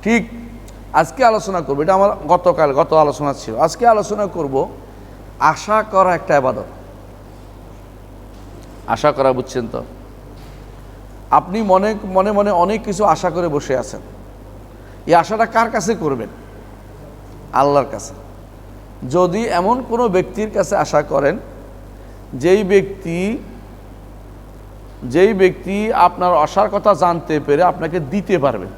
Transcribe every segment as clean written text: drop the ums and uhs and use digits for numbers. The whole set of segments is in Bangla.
ঠিক আজকে আলোচনা করব, এটা আমার গত আলোচনা ছিল। আজকে আলোচনা করব আশা করা একটা ইবাদত। আশা করা, বুঝছেন তো? আপনি মনে মনে মনে অনেক কিছু আশা করে বসে আছেন। এই আশাটা কার কাছে করবেন? আল্লাহর কাছে। যদি এমন কোনো ব্যক্তির কাছে আশা করেন যেই ব্যক্তি আপনার আশার কথা জানতে পেরে আপনাকে দিতে পারবে,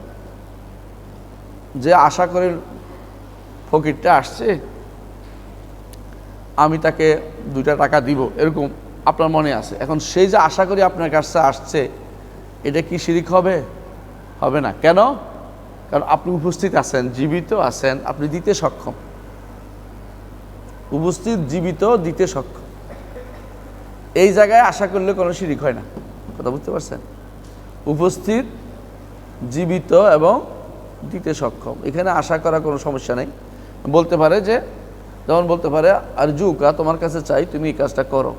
যে আশা করে ফকিরটা আসছে, আমি তাকে 2টা টাকা দিব, এরকম আপনার মনে আছে। এখন সেই যে আশা করি আপনার কাছে আসছে, এটা কি শিরিক হবে? হবে না। কেন? কারণ আপনি উপস্থিত আছেন, জীবিত আছেন, আপনি দিতে সক্ষম। উপস্থিত, জীবিত, দিতে সক্ষম। এই জায়গায় আশা করলে কোনো শিরিক হয় না। কথা বুঝতে পারছেন? উপস্থিত, জীবিত এবং দিতে সক্ষম, এখানে আশা করা কোনো সমস্যা নেই। বলতে পারে যে, যেমন বলতে পারে আরজুকা, তোমার কাছে চাই তুমি এই কাজটা করো,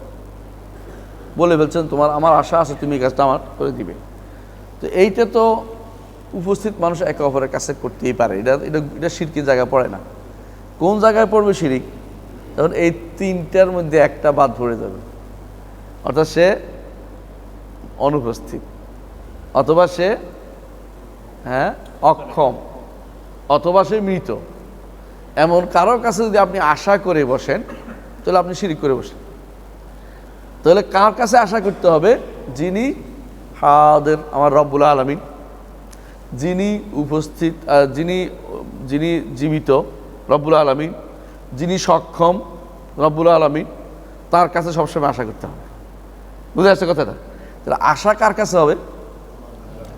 বলে বলছেন আমার আশা আছে তুমি এই কাজটা আমার করে দিবে। তো এইটা তো উপস্থিত মানুষ একে অপরের কাছে করতেই পারে। এটা শিরকির জায়গায় পড়ে না। কোন জায়গায় পড়বে শিরিক? তখন এই 3টার মধ্যে একটা বাদ পড়ে যাবে। অর্থাৎ সে অনুপস্থিত, অথবা সে অক্ষম, অথবা সে মৃত। এমন কারোর কাছে যদি আপনি আশা করে বসেন, তাহলে আপনি শিরিক করে বসেন। তাহলে কার কাছে আশা করতে হবে? যিনি হাদির, আমার রব্বুল আলামিন, যিনি উপস্থিত, যিনি জীবিত রব্বুল আলামিন, যিনি সক্ষম রব্বুল আলামিন, তার কাছে সবসময় আশা করতে হবে। বুঝে আসছে কথাটা? তাহলে আশা কার কাছে হবে?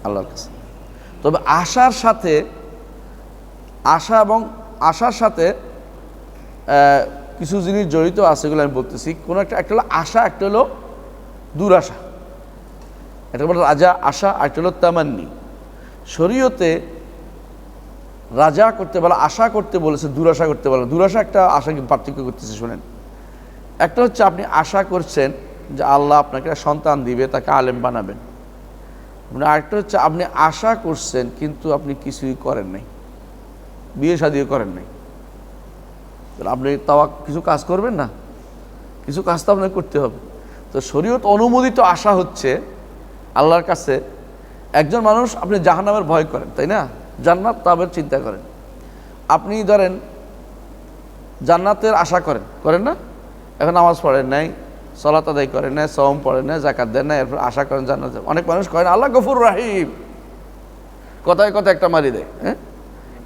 আল্লাহর কাছে। তবে আশার সাথে কিছু জিনিস জড়িত আছে, এগুলো আমি বলতেছি। কোনো একটা হলো আশা, একটা হলো দুরাশা। একটা হলো রাজা আশা, একটা হলো তামান্নি। শরীয়তে রাজা করতে বলে, আশা করতে বলেছে, দুরাশা করতে বলে। দুরাশা একটা আশা পার্থক্য করতেছে, শুনেন। একটা হচ্ছে আপনি আশা করছেন যে আল্লাহ আপনাকে সন্তান দিবে, তাকে আলেম বানাবেন। আরেকটা হচ্ছে আপনি আশা করছেন কিন্তু আপনি কিছুই করেন নাই, বিয়ে শাদিও করেন নাই। আপনি তাও কিছু কাজ করবেন না? কিছু কাজ তো আপনাকে করতে হবে। তো শরীয়ত অনুমোদিত আশা হচ্ছে আল্লাহর কাছে। একজন মানুষ, আপনি জাহান্নামের ভয় করেন, তাই না? জান্নাত তাবের চিন্তা করেন। আপনি ধরেন জান্নাতের আশা করেন না? এখন নামাজ পড়েন নাই, সালাত আদায় করেন নাই, সওম পড়েন নাই, যাকাত দেন নাই, এরপর আশা করেন জান্নাত। অনেক মানুষ করেন আল্লাহ গফুর রাহিম, কথায় কথায় একটা মারি দেয়।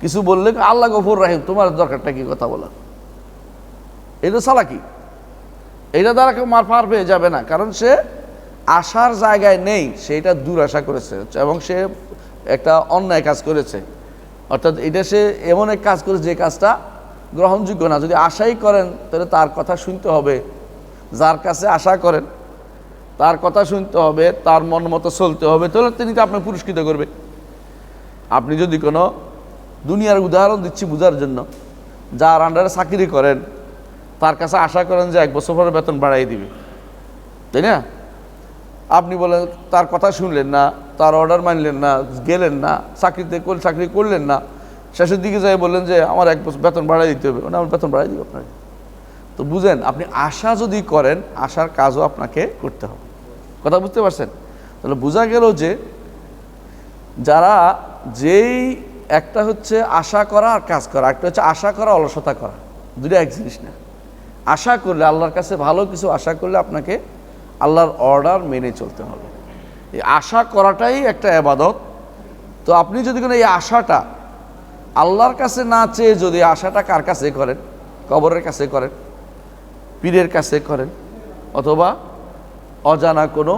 কিছু বললে আল্লাহ গফুর রাহিম, তোমার দরকারটা কি কথা বলা? এটা চালাকি। এটা দ্বারা কেউ পার পেয়ে যাবে না, কারণ সে আশার জায়গায় নেই, সেটা দুরাশা করেছে এবং সে একটা অন্যায় কাজ করেছে। অর্থাৎ এটা সে এমন এক কাজ করেছে যে কাজটা গ্রহণযোগ্য না। যদি আশাই করেন তাহলে তার কথা শুনতে হবে। যার কাছে আশা করেন তার কথা শুনতে হবে, তার মন মতো চলতে হবে, তাহলে তিনি তো আপনাকে পুরস্কৃত করবে। আপনি যদি কোনো দুনিয়ার উদাহরণ দিচ্ছি বোঝার জন্য, যার আন্ডারে চাকরি করেন, তার কাছে আশা করেন যে 1 বছর পরে বেতন বাড়াই দিবে, তাই না? আপনি বলেন, তার কথা শুনলেন না, তার অর্ডার মানলেন না, গেলেন না, চাকরি করলেন না, শেষের দিকে যাই বললেন যে আমার 1 বছর বেতন বাড়াই দিতে হবে, আমার বেতন বাড়াই দিব আপনাকে। তো বুঝেন, আপনি আশা যদি করেন, আশার কাজও আপনাকে করতে হবে। কথা বুঝতে পারছেন? তাহলে বোঝা গেল যে যারা যেই একটা হচ্ছে আশা করা আর কাজ করা, একটা হচ্ছে আশা করা অলসতা করা, দুটো এক জিনিস না। আশা করলে আল্লাহর কাছে ভালো কিছু আশা করলে আপনাকে আল্লাহর অর্ডার মেনে চলতে হবে। এই আশা করাটাই একটা ইবাদত। তো আপনি যদি কোনো এই আশাটা আল্লাহর কাছে না চেয়ে যদি আশাটা কার কাছে করেন, কবরের কাছে করেন, পীরের কাছে করেন, অথবা অজানা কোনো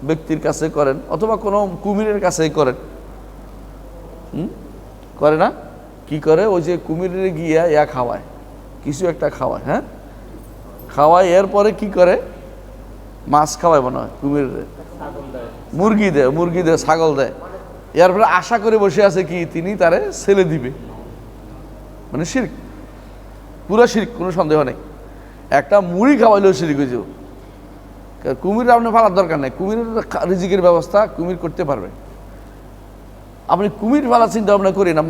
ব্যক্তির কাছে করেন, অথবা কোনো কুমিরের কাছেই করেন, করে না? কি করে? ওই যে কুমিরের গিয়া খাওয়ায়, কিছু একটা খাওয়ায়, খাওয়ায়, এরপরে কি করে? মাছ খাওয়ায় মনে হয়, কুমিরের মুরগি দেয়, ছাগল দেয়। এরপরে আশা করে বসে আছে কি তিনি তারে ছেলে দিবে। মানে শিরক, পুরো শিরক, কোনো সন্দেহ নেই। একটা মুড়ি খাওয়াইলেও শিরক হয়ে যাবে। কুমির আপনি ফালার দরকার নেই, কুমিরের রিজিকের ব্যবস্থা কুমির করতে পারবে। আপনি কুমির পালা চিন্তা ভাবনা করি না,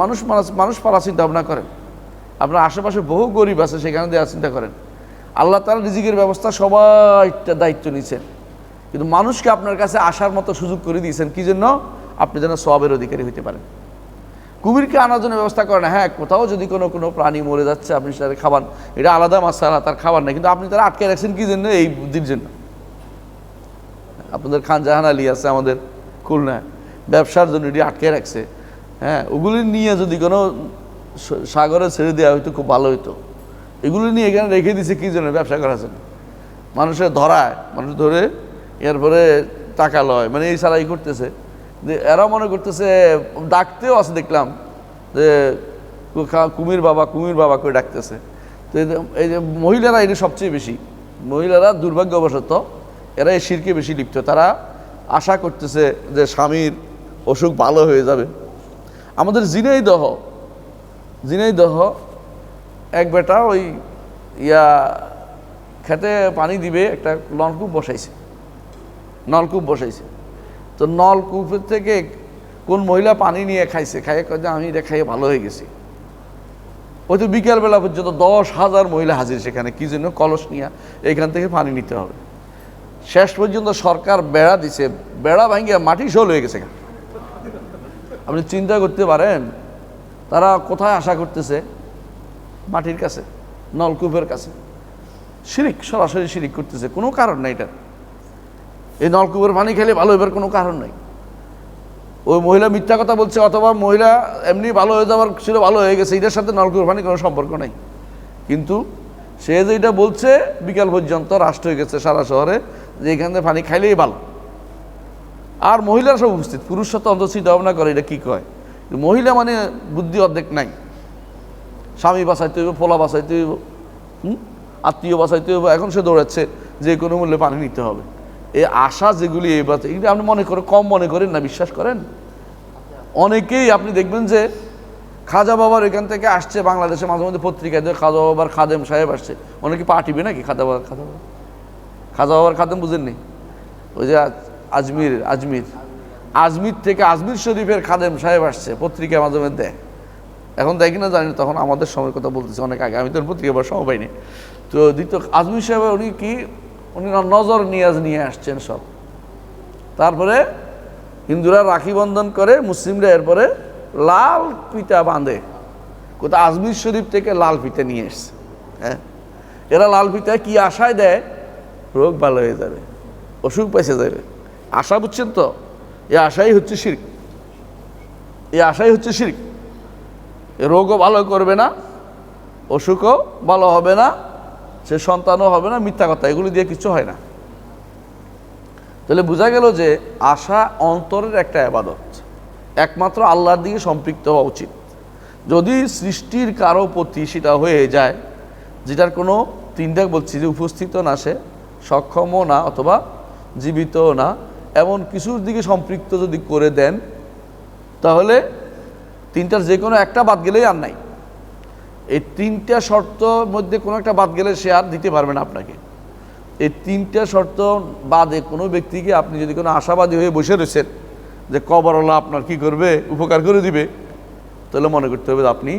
মানুষ পালা চিন্তা ভাবনা করেন। আপনার আশেপাশে বহু গরিব আছে, সেখানে দেওয়ার চিন্তা করেন। আল্লাহ তাআলা রিজিকের ব্যবস্থা সবাইটা দায়িত্ব নিয়েছেন, কিন্তু মানুষকে আপনার কাছে আসার মতো সুযোগ করে দিয়েছেন কি জন্য? আপনি যেন সওয়াবের অধিকারী হইতে পারেন। কুমিরকে আনার জন্য ব্যবস্থা করেন, হ্যাঁ কোথাও যদি কোনো প্রাণী মরে যাচ্ছে আপনি সেটা খাবার, এটা আলাদা মাসালা, তার খাবার নেই, কিন্তু আপনি তারা আটকে রাখছেন কি জন্য? এই বুদ্ধির জন্য। আপনাদের খান জাহান আলী আছে আমাদের খুলনায়, ব্যবসার জন্য এটি আটকে রাখছে। হ্যাঁ, ওগুলি নিয়ে যদি কোনো সাগরে ছেড়ে দেওয়া হইতো খুব ভালো হইতো। এগুলি নিয়ে এখানে রেখে দিছে কি জন্য? ব্যবসা করার জন্য। মানুষের ধরায়, মানুষ ধরে এরপরে টাকা লয়, মানে এই সারাই করতেছে। যে এরা মনে করতেছে, ডাকতেও আছে দেখলাম যে কুমির বাবা করে ডাকতেছে। তো এই যে মহিলারা, এটা সবচেয়ে বেশি মহিলারা দুর্ভাগ্যবশত এরা এই শিরকে বেশি লিপ্ত। তারা আশা করতেছে যে স্বামীর অসুখ ভালো হয়ে যাবে। আমাদের ঝিনাইদহ এক বেটা ওই খেতে পানি দিবে, একটা নলকূপ বসাইছে। তো নলকূপের থেকে কোন মহিলা পানি নিয়ে খাইছে, খাইয়ে যে আমি এটা খাইয়ে ভালো হয়ে গেছি। ওই তো বিকেলবেলা পর্যন্ত 10,000 মহিলা হাজির সেখানে, কি জন্য? কলস নিয়ে এখান থেকে পানি নিতে হবে। শেষ পর্যন্ত সরকার বেড়া দিছে, বেড়া ভাঙিয়ে মাটি শোল হয়ে গেছে। আপনি চিন্তা করতে পারেন তারা কোথায় আশা করতেছে? মাটির কাছে, নলকূপের কাছে। শিরিক, সরাসরি শিরিক করতেছে, কোনো কারণ নাই এটা। এই নলকূপের পানি খেলে ভালো হইবার কোনো কারণ নাই। ওই মহিলা মিথ্যা কথা বলছে, অথবা মহিলা এমনি ভালো হয়ে যাওয়ার ছিল, ভালো হয়ে গেছে, এটার সাথে নলকূপের পানি কোনো সম্পর্ক নাই। কিন্তু সে যে এটা বলছে, বিকাল পর্যন্ত রাষ্ট্র হয়ে গেছে সারা শহরে যে এখান থেকে পানি খাইলেই ভালো। আর মহিলারা সব উপস্থিত, পুরুষরা তো অন্তত চিন্তা ভাবনা করে এটা কী কয়। মহিলা মানে বুদ্ধি অর্ধেক নাই। স্বামী বাঁচাইতে হইব, পোলা বাঁচাইতে হইব, আত্মীয় বাঁচাইতে হইব, এখন সে দৌড়াচ্ছে যে কোনো মূল্যে পানি নিতে হবে। এই আশা যেগুলি এবার আপনি কম মনে করেন না, বিশ্বাস করেন। অনেকেই আপনি দেখবেন যে খাজা বাবার এখান থেকে আসছে, বাংলাদেশে মাঝে মধ্যে পত্রিকায় খাজা বাবার খাদেম সাহেব আসছে। অনেকে পাঠিবে নাকি খাজা বাবার খাদেম বুঝেননি? ওই যে আজমির থেকে আজমির শরীফের খাদেম সাহেব আসছে, পত্রিকায় মাঝে মধ্যে দেয়। এখন দেখি না জানি, তখন আমাদের সময়ের কথা বলতেছে, অনেক আগে, আমি তো পত্রিকা বা সময় পাইনি। তো দ্বিতীয় আজমির সাহেব উনি নজর নিয়াজ নিয়ে আসছেন সব। তারপরে হিন্দুরা রাখি বন্ধন করে, মুসলিমরা এরপরে লাল পিতা বাঁধে। কোথাও আজমির শরীফ থেকে লাল পিতা নিয়ে এসছে। হ্যাঁ, এরা লাল পিতা কি আশায় দেয়? রোগ ভালো হয়ে যাবে, অসুখ পেছে যাবে। আশা, বুঝছেন তো? এই আশাই হচ্ছে শিরক। রোগও ভালো করবে না, অসুখও ভালো হবে না, সে সন্তানও হবে না, মিথ্যা কথা, এগুলো দিয়ে কিছু হয় না। তাহলে বোঝা গেল যে আশা অন্তরের একটা ইবাদত, একমাত্র আল্লাহর দিকে সম্পৃক্ত হওয়া উচিত। যদি সৃষ্টির কারো প্রতি সেটা হয়ে যায়, যেটার কোনো তিনটা বলছি যে উপস্থিত না, সে সক্ষমও না অথবা জীবিতও না, এমন কিছুর দিকে সম্পৃক্ত যদি করে দেন, তাহলে তিনটার যে কোনো একটা বাদ গেলেই আর নাই। এই তিনটা শর্তর মধ্যে কোনো একটা বাদ গেলে সে আর দিতে পারবে না আপনাকে। এই তিনটা শর্ত বাদে কোনো ব্যক্তিকে আপনি যদি কোনো আশাবাদী হয়ে বসে রয়েছেন যে কবরওয়ালা আপনার কি করবে, উপকার করে দিবে, তাহলে মনে করতে হবে আপনি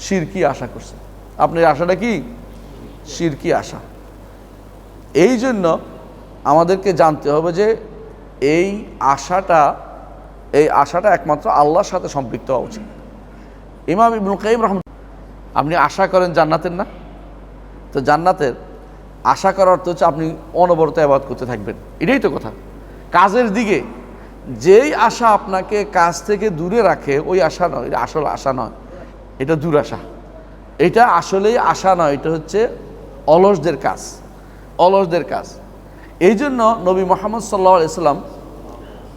শিরকি আশা করছেন। আপনার আশাটা কি? শিরকি আশা। এই জন্য আমাদেরকে জানতে হবে যে এই আশাটা একমাত্র আল্লাহর সাথে সম্পৃক্ত হওয়া উচিত। ইমাম ইবনুল কাইয়িম রাহমাতুল্লাহ, আপনি আশা করেন জান্নাতের না? তো জান্নাতের আশা করার অর্থ হচ্ছে আপনি অনবরত ইবাদত করতে থাকবেন, এটাই তো কথা। কাজের দিকে যেই আশা আপনাকে কাজ থেকে দূরে রাখে, ওই আশা নয়, এটা আসল আশা নয়, এটা দুরাশা। এটা আসলেই আশা নয়, এটা হচ্ছে অলসদের কাজ। এই জন্য নবী মুহাম্মদ সাল্লাল্লাহু আলাইহি সাল্লাম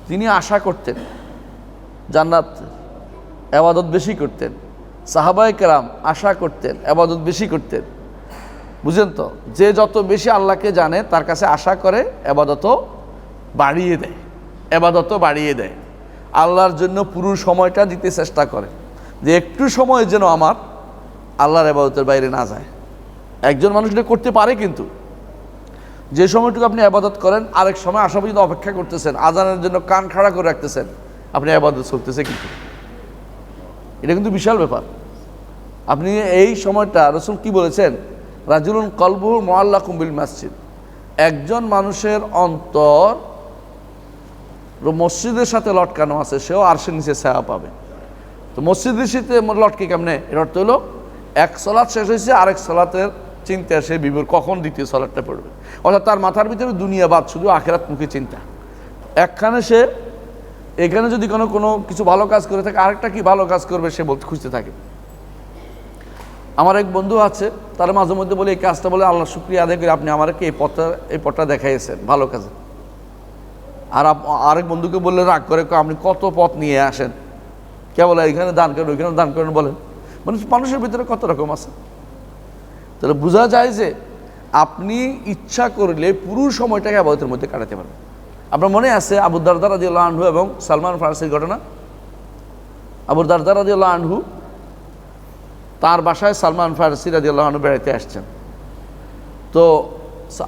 তিনি আশা করতেন জান্নাত, ইবাদত বেশি করতেন। সাহাবায়ে কেরাম আশা করতেন, ইবাদত বেশি করতেন। বুঝেন তো? যে যত বেশি আল্লাহকে জানে তার কাছে আশা করে, ইবাদতও বাড়িয়ে দেয়। আল্লাহর জন্য পুরো সময়টা দিতে চেষ্টা করে, যে একটু সময় যেন আমার আল্লাহর ইবাদতের বাইরে না যায়। একজন মানুষ এটা করতে পারে, কিন্তু যে সময়টুকু আপনি ইবাদত করেন, আরেক সময় আশা পর্যন্ত অপেক্ষা করতেছেন, আজানের জন্য কান খাড়া করে রাখতেছেন, আপনি ইবাদত চলতেছে কিন্তু, এটা কিন্তু বিশাল ব্যাপার। আপনি এই সময়টা রাসূল কি বলেছেন, রাজুলুন কলবুহু মুআল্লাকুম বিল মসজিদ, একজন মানুষের অন্তর মসজিদের সাথে লটকানো আছে, সেও আরশের নিচে ছায়া পাবে। তো মসজিদের সাথে লটকে কেমনে, এর অর্থ হলো এক সালাত শেষ হয়েছে, আরেক সালাতের চিন্তা সে বিভোর, কখন দ্বিতীয় সালাতটা পড়বে। অর্থাৎ তার মাথার ভিতরে দুনিয়াবাদ, শুধু আখিরাত মুখী চিন্তা। একখানে সে এখানে যদি কোনো কিছু ভালো কাজ করে থাকে, আরেকটা কি ভালো কাজ করবে সে বলতে খুঁজতে থাকে। আমার এক বন্ধু আছে, তার মাঝে মধ্যে বলে এই কাজটা বলে আল্লাহ শুকরিয়া আদায় করে আপনি আমাকে এই পথটা দেখাইয়েছেন ভালো কাজে। আর আরেক বন্ধুকে বললে রাগ করে, আপনি কত পথ নিয়ে আসেন, কে বলে এখানে দান করেন ওইখানে দান করেন বলেন। মানুষের ভিতরে কত রকম আছে। তাহলে বোঝা যায় যে আপনি ইচ্ছা করলে পুরো সময়টাকে ইবাদতের মধ্যে কাটাতে পারবেন। আপনার মনে আছে আবু দারদা রাদিয়াল্লাহু আনহু এবং সালমান ফারসির ঘটনা। আবু দারদা রাদিয়াল্লাহু আনহু তার বাসায় সালমান ফারসি রাদিয়াল্লাহু আনহু বেড়াতে আসছেন। তো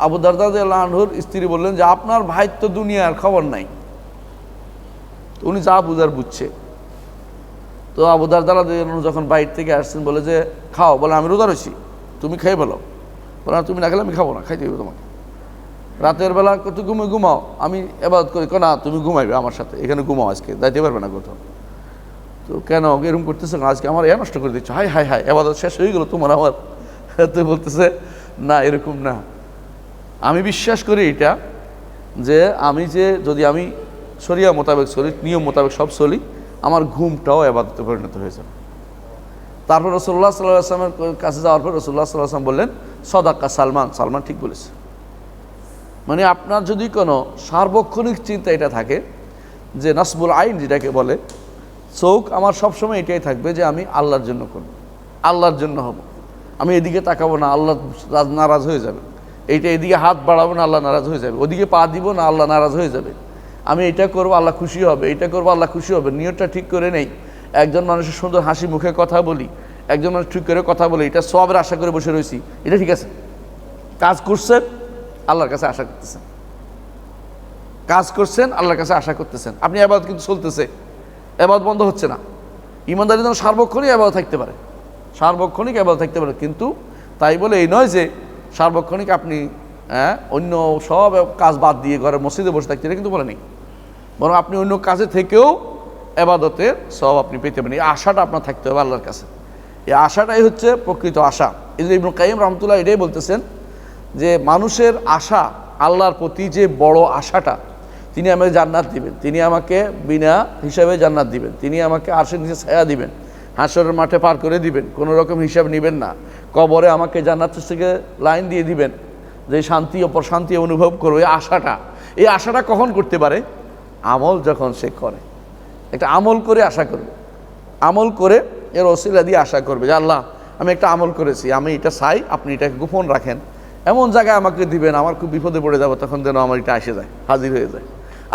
আবু দারদা রাদিয়াল্লাহু আনহুর স্ত্রী বললেন যে আপনার ভাই তো দুনিয়ার খবর নাই। তো উনি যা বুঝার বুঝছে। তো আবু দারদা রাদিয়াল্লাহু আনহু যখন বাইরে থেকে আসছেন বলে যে খাও, বলে আমি রোজা রয়েছি, তুমি খেয়ে বলো। বলে তুমি না খেলে আমি খাবো না, খাইতে হবে তোমাকে। রাতের বেলা কত ঘুমাও, আমি ইবাদত করি, না তুমি ঘুমাইবে আমার সাথে, এখানে ঘুমাও, আজকে যাইতে পারবে না কোথাও। তো কেন এরকম করতেছে, আজকে আমার নষ্ট করে দিচ্ছ, হাই হাই হাই ইবাদত শেষ হয়ে গেল তোমার আমার। তো বলতেছে না এরকম না, আমি বিশ্বাস করি এটা যে আমি যদি আমি শরিয়া মোতাবেক চলি, নিয়ম মোতাবেক সব চলি, আমার ঘুমটাও ইবাদতে পরিণত হয়ে যাবে। তারপর রাসূলুল্লাহ সাল্লাল্লাহু আলাইহি ওয়াসাল্লামের কাছে যাওয়ার পর রাসূলুল্লাহ সাল্লাল্লাহু আলাইহি ওয়াসাল্লাম বললেন সাদাকা সালমান ঠিক বলেছে। মানে আপনার যদি কোনো সার্বক্ষণিক চিন্তা এটা থাকে যে নাসবুল আইন যেটাকে বলে, চোখ আমার সবসময় এটাই থাকবে যে আমি আল্লাহর জন্য করব, আল্লাহর জন্য হব, আমি এদিকে তাকাবো না আল্লাহ নারাজ হয়ে যাবে, এদিকে হাত বাড়াবো না আল্লাহ নারাজ হয়ে যাবে, ওদিকে পা দিব না আল্লাহ নারাজ হয়ে যাবে, আমি এটা করবো আল্লাহ খুশি হবে, এটা করবো আল্লাহ খুশি হবে। নিয়তটা ঠিক করে নেই, একজন মানুষের সুন্দর হাসি মুখে কথা বলি, একজন মানুষ ঠিক করে কথা বলি, এটা সবের আশা করে বসে রয়েছি, এটা ঠিক আছে। কাজ করছেন আল্লাহর কাছে আশা করতেছেন, কাজ করছেন আল্লাহর কাছে আশা করতেছেন, আপনি ইবাদত কিন্তু চলতেছে, ইবাদত বন্ধ হচ্ছে না। ঈমানদারি যেন সার্বক্ষণিক ইবাদত থাকতে পারে, সার্বক্ষণিক ইবাদত থাকতে পারে, কিন্তু তাই বলে এই নয় যে সার্বক্ষণিক আপনি অন্য সব কাজ বাদ দিয়ে ঘরে মসজিদে বসে থাকতে, এটা কিন্তু বলে নেই। বরং আপনি অন্য কাজে থেকেও ইবাদতের সব আপনি পেতে পারেন। এই আশাটা আপনার থাকতে হবে আল্লাহর কাছে, এই আশাটাই হচ্ছে প্রকৃত আশা। এই যে ইবনে কাইয়িম রাহমাতুল্লাহ এটাই বলতেছেন যে মানুষের আশা আল্লাহর প্রতি যে বড় আশাটা, তিনি আমাকে জান্নাত দিবেন, তিনি আমাকে বিনা হিসাবে জান্নাত দিবেন, তিনি আমাকে আরশের নিচে ছায়া দিবেন, হাসরের মাঠে পার করে দিবেন, কোনো রকম হিসাব নেবেন না, কবরে আমাকে জান্নাত থেকে লাইন দিয়ে দিবেন, যে শান্তি অপর শান্তি অনুভব করবো। এই আশাটা কখন করতে পারে? আমল যখন সে করে, একটা আমল করে আশা করবে, আমল করে এর ওসিলা দিয়ে আশা করবে যে আল্লাহ আমি একটা আমল করেছি, আমি এটা চাই আপনি এটাকে গোপন রাখেন, এমন জায়গায় আমাকে দিবেন, আমার খুব বিপদে পড়ে যাবো, তখন যেন আমার এটা এসে যায়, হাজির হয়ে যায়।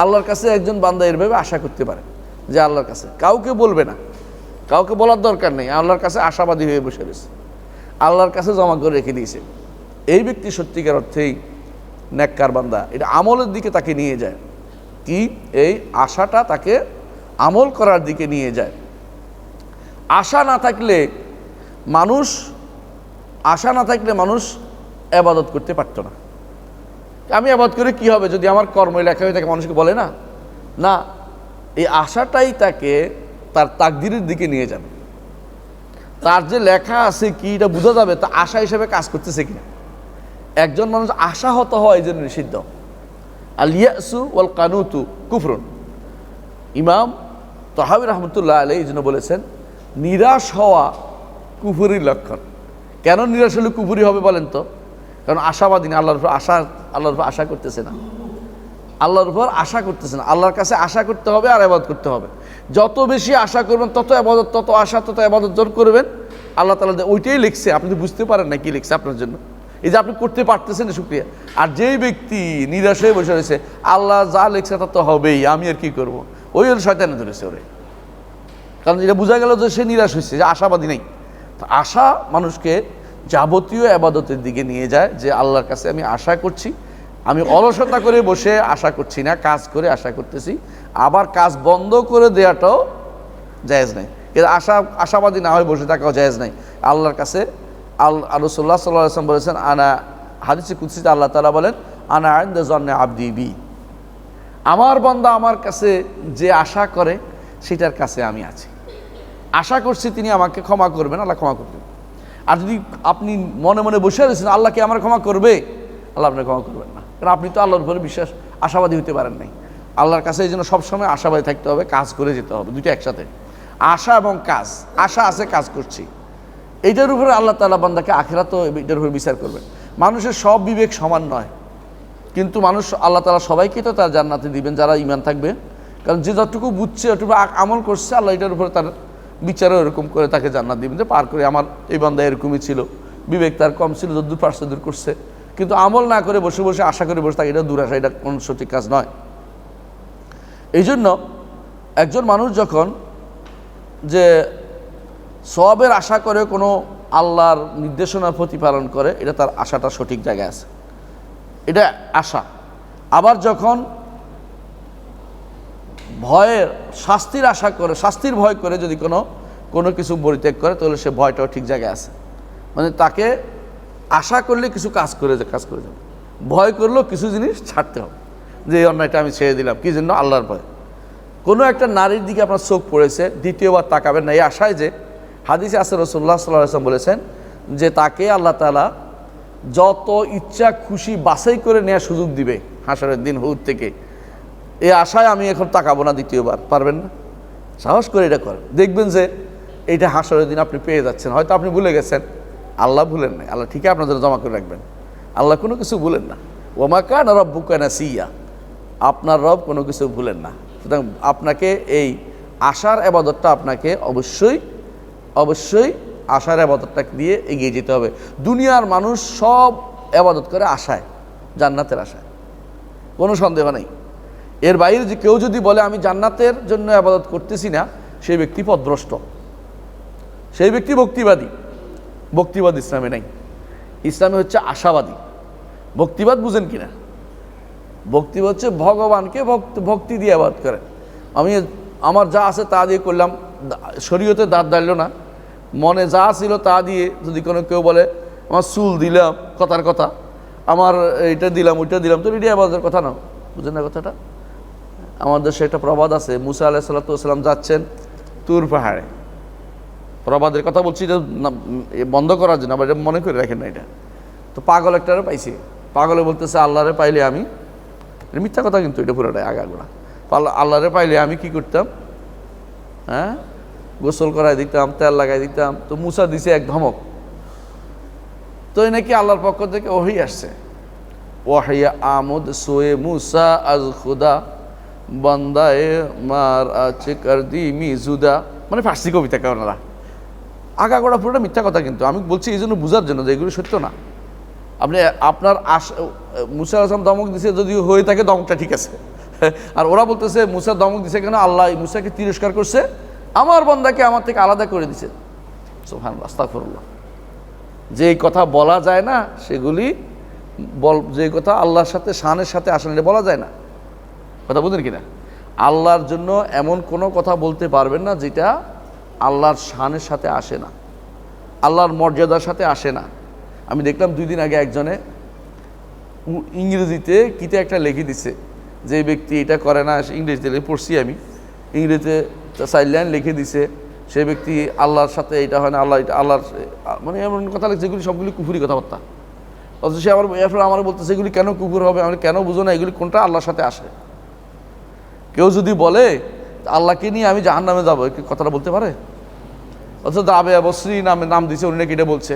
আল্লাহর কাছে একজন বান্দা এরভাবে আশা করতে পারে যে আল্লাহর কাছে কাউকে বলবে না, কাউকে বলার দরকার নেই, আল্লাহর কাছে আশাবাদী হয়ে বসে রয়েছে, আল্লাহর কাছে জমা করে রেখে দিয়েছে। এই ব্যক্তি সত্যিকার অর্থেই নেককার বান্দা। এটা আমলের দিকে তাকে নিয়ে যায়, কি এই আশাটা তাকে আমল করার দিকে নিয়ে যায়। আশা না থাকলে মানুষ ইবাদত করতে পারতো না। আমি ইবাদত করে কি হবে যদি আমার কর্ম লেখা হয়ে থাকে, মানুষকে বলে না, না এই আশাটাই তাকে তার তাকদীরের দিকে নিয়ে যাবে। তার যে লেখা আছে কি এটা বোঝা যাবে তা আশা হিসেবে কাজ করতেছে কিনা। একজন মানুষ আশাহত হয় এই জন্য নিষিদ্ধ। আল ইয়াসু ওয়াল কানুতু কুফরুন। ইমাম তাহাবী রাহমাতুল্লাহ আলাইহি এই জন্য বলেছেন নিরাশ হওয়া কুফরির লক্ষণ। কেন নিরাশ হলে কুফরি হবে বলেন তো? কারণ আশাবাদী না, আল্লাহর উপর আশা করতেছে না, আল্লাহর উপর আশা করতেছে না। আল্লাহর কাছে আশা করতে হবে আর ইবাদত করতে হবে। যত বেশি আশা করবেন তত ইবাদত, তত আশা, তত ইবাদত জোর করবেন। আল্লাহ তাআলা ওইটাই লিখছে, আপনি তো বুঝতে পারেন না কি লিখছে আপনার জন্য, এই যে আপনি করতে পারতেছেন শুকরিয়া। আর যেই ব্যক্তি নিরাশ হয়ে বসে রয়েছে, আল্লাহ যা লিখছে তা তো হবেই, আমি আর কি করবো, ওই শয়তানে ধরেছে ওরে। কারণ এটা বোঝা গেল যে সে নিরাশ হয়েছে, যে আশাবাদী নেই। তো আশা মানুষকে যাবতীয় ইবাদতের দিকে নিয়ে যায়, যে আল্লাহর কাছে আমি আশা করছি, আমি অলসতা করে বসে আশা করছি না, কাজ করে আশা করতেছি, আবার কাজ বন্ধ করে দেওয়াটাও জায়েজ নাই। এর আশাবাদী না হয়ে বসে থাকাও জায়েজ নাই। আল্লাহর কাছে রাসূলুল্লাহ সাল্লাল্লাহু আলাইহি ওয়াসাল্লাম বলেছেন, আনা হাদিসে কুদসিতে আল্লাহ তাআলা বলেন, আনা ইনদা যন্নি আবদি বি, আমার বান্দা আমার কাছে যে আশা করে সেটার কাছে আমি আছি। আশা করছি তিনি আমাকে ক্ষমা করবেন, আল্লাহ ক্ষমা করবেন। আর যদি আপনি মনে মনে বসে রয়েছেন আল্লাহ কি আমার ক্ষমা করবে, আল্লাহ আপনাকে ক্ষমা করবেন না, কারণ আপনি তো আল্লাহর উপরে আশাবাদী হতে পারেন নাই। আল্লাহর কাছে এই জন্য সবসময় আশাবাদী থাকতে হবে, কাজ করে যেতে হবে, দুইটা একসাথে, আশা এবং কাজ। আশা আছে, কাজ করছি, এইটার উপরে আল্লাহ তাআলা বান্দাকে আখিরাতেও এটার উপরে বিচার করবেন। মানুষের সব বিবেক সমান নয়, কিন্তু মানুষ আল্লাহ তাআলা সবাইকে তো তার জান্নাতে দিবেন যারা ঈমান থাকবে, কারণ যে যতটুকু বুঝছে যতটুকু আমল করছে আল্লাহ এটার উপরে তার বিচারও এরকম করে তাকে জান্নাত দিবেন, যে পার করে আমার এই বান্দা এরকমই ছিল, বিবেক তার কম ছিল, যদ্দূর পারছে দূর করছে, কিন্তু আমল না করে বসে বসে আশা করে বসে থাকে, এটা দুরাশা, এটা কোনো সঠিক কাজ নয়। এই জন্য একজন মানুষ যখন যে সওয়াবের আশা করে কোনো আল্লাহর নির্দেশনা প্রতিপালন করে, এটা তার আশাটা সঠিক জায়গায় আছে, এটা আশা। আবার যখন ভয়ের শাস্তির আশা করে, শাস্তির ভয় করে যদি কোনো কিছু পরিত্যাগ করে, তাহলে সে ভয়টাও ঠিক জায়গায় আছে। মানে তাকে আশা করলে কিছু কাজ করে যাবে, ভয় করলেও কিছু জিনিস ছাড়তে হবে, যে এই অন্যায়টা আমি ছেড়ে দিলাম, কি জন্য? আল্লাহর ভয়। কোনো একটা নারীর দিকে আপনার চোখ পড়েছে, দ্বিতীয়বার তাকাবেন না, এই আশায় যে হাদিসে আছে রাসূলুল্লাহ সাল্লাল্লাহু আলাইহি ওয়াসাল্লাম বলেছেন যে তাকে আল্লাহ তাআলা যত ইচ্ছা খুশি বাছাই করে নেওয়ার সুযোগ দিবে হাশরের দিন হুদ থেকে, এই আশায় আমি এখন তাকাবো না দ্বিতীয়বার। পারবেন না? সাহস করে এটা করেন, দেখবেন যে এইটা হাশরের দিন আপনি পেয়ে যাচ্ছেন। হয়তো আপনি ভুলে গেছেন, আল্লাহ ভুলেন না, আল্লাহ ঠিকই আপনাদের জমা করে রাখবেন, আল্লাহ কোনো কিছু ভুলেন না। ওমা কানা রাব্বুকা নাসিয়া, আপনার রব কোনো কিছু ভুলেন না। সুতরাং আপনাকে এই আশার ইবাদতটা আপনাকে অবশ্যই আশার ইবাদতটা দিয়ে এগিয়ে যেতে হবে। দুনিয়ার মানুষ সব ইবাদত করে আশায়, জান্নাতের আশায়, কোনো সন্দেহ নেই। এর বাইরে যে কেউ যদি বলে আমি জান্নাতের জন্য ইবাদত করতেছি না, সেই ব্যক্তি পথভ্রষ্ট, সেই ব্যক্তি ভক্তিবাদ ইসলামে নেই। ইসলামে হচ্ছে আশাবাদী। ভক্তিবাদ বুঝেন কিনা? ভক্তিবাদ হচ্ছে ভগবানকে ভক্তি দিয়ে ইবাদত করে। আমি আমার যা আছে তা দিয়ে করলাম, শরীয়তে দাঁত দাঁড়ল না, মনে যা ছিল তা দিয়ে যদি কেউ বলে আমার চুল দিলাম, কথার কথা, আমার এইটা দিলাম ওইটা দিলাম, তো এটা ইবাদতের কথা না। বুঝেন না কথাটা? আমাদের দেশে একটা প্রবাদ আছে, মুসা আলাইহিস সালাতু ওয়াস সালাম যাচ্ছেন তুর পাহাড়ে, প্রবাদের কথা বলছি, এটা বন্ধ করার জন্য, আবার এটা মনে করে রাখেন না। এটা তো পাগল একটারে পাইছে, পাগলে বলতেছে আল্লাহরে পাইলে আমি, মিথ্যা কথা কিন্তু এটা পুরোটাই আগাগোড়া, আল্লাহরে পাইলে আমি কি করতাম, হ্যাঁ, গোসল করাই দিতাম, তেল লাগাই দিতাম। তো মুসা দিছে এক ধমক, তো এই নাকি আল্লাহর পক্ষ থেকে ওহী আসছে, ওয়াহিয়া আমুদ সোয়ে মুসা আজ খুদা বান্দায়ে মার আছে করদি মি জুদা, মানে ফার্সি কবিতা কেউ ওনারা, আগাগোড়া পুরোটা মিথ্যা কথা। কিন্তু আমি বলছি এই জন্য বোঝার জন্য যে এগুলো সত্য না। আপনি আপনার মুসা আলাইহিস সালাম ধমক দিছে, যদি হয়ে থাকে ধমকটা ঠিক আছে, আর ওরা বলতেছে মুসা ধমক দিছে কেন, আল্লাহ মুসাকে তিরস্কার করছে, আমার বান্দাকে আমার থেকে আলাদা করে দিছে। সুবহানাল্লাহ, আস্তাগফিরুল্লাহ। যে কথা বলা যায় না সেগুলি যে কথা আল্লাহর সাথে শানের সাথে আসে না, বলা যায় না। কথা বুঝলেন কিনা? আল্লাহর জন্য এমন কোনো কথা বলতে পারবেন না যেটা আল্লাহর শানের সাথে আসে না, আল্লাহর মর্যাদার সাথে আসে না। আমি দেখলাম 2 দিন আগে একজনে ইংরেজিতে কিতে একটা লিখে দিছে, যে ব্যক্তি এটা করে না, ইংরেজিতে পড়ছি আমি, ইংরেজিতে 4 লাইন লিখে দিছে, সেই ব্যক্তি আল্লাহর সাথে এটা হয় না, আল্লাহ এটা আল্লাহর, মানে এমন কথা লিখছে, এগুলি সবগুলি কুফুরি কথাবার্তা। অথচ সে আমার বলতেছে এগুলি কেন কুফুর হবে, আমি কেন বুঝো না এগুলি কোনটা আল্লাহর সাথে আসে। কেউ যদি বলে আল্লাহকে নিয়ে আমি জাহান্নামে যাবো, কথাটা বলতে পারে? অথচ দাবে বসরি নাম দিছে, উনি নাকি এটা বলছে।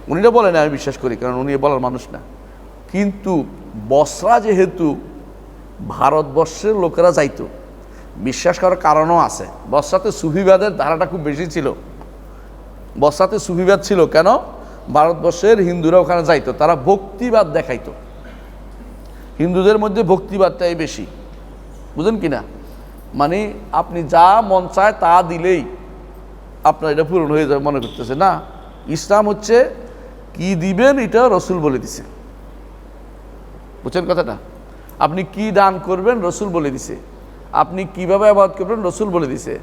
উনি এটা বলেন, আমি বিশ্বাস করি, কারণ উনি বলার মানুষ না। কিন্তু বসরা যেহেতু ভারতবর্ষের লোকেরা যাইতো, বিশ্বাস করার কারণও আছে। বসরাতে সুফিবাদের ধারাটা খুব বেশি ছিল, বসরাতে সুফিবাদ ছিল। কেন? ভারতবর্ষের হিন্দুরা ওখানে যাইতো, তারা ভক্তিবাদ দেখাইতো, হিন্দুদের মধ্যে ভক্তিবাদটাই বেশি। বুঝেন কিনা? মানে আপনি যা মন চায় তা দিলেই আপনার এটা পূরণ হয়ে যাবে মনে করতেছে না। ইসলাম হচ্ছে কি দিবেন এটা রসুল বলে দিছে। বুঝছেন কথাটা? আপনি কি দান করবেন রসুল বলে দিছে। আপনি কিভাবে ইবাদত করবেন রসুল বলে দিছে।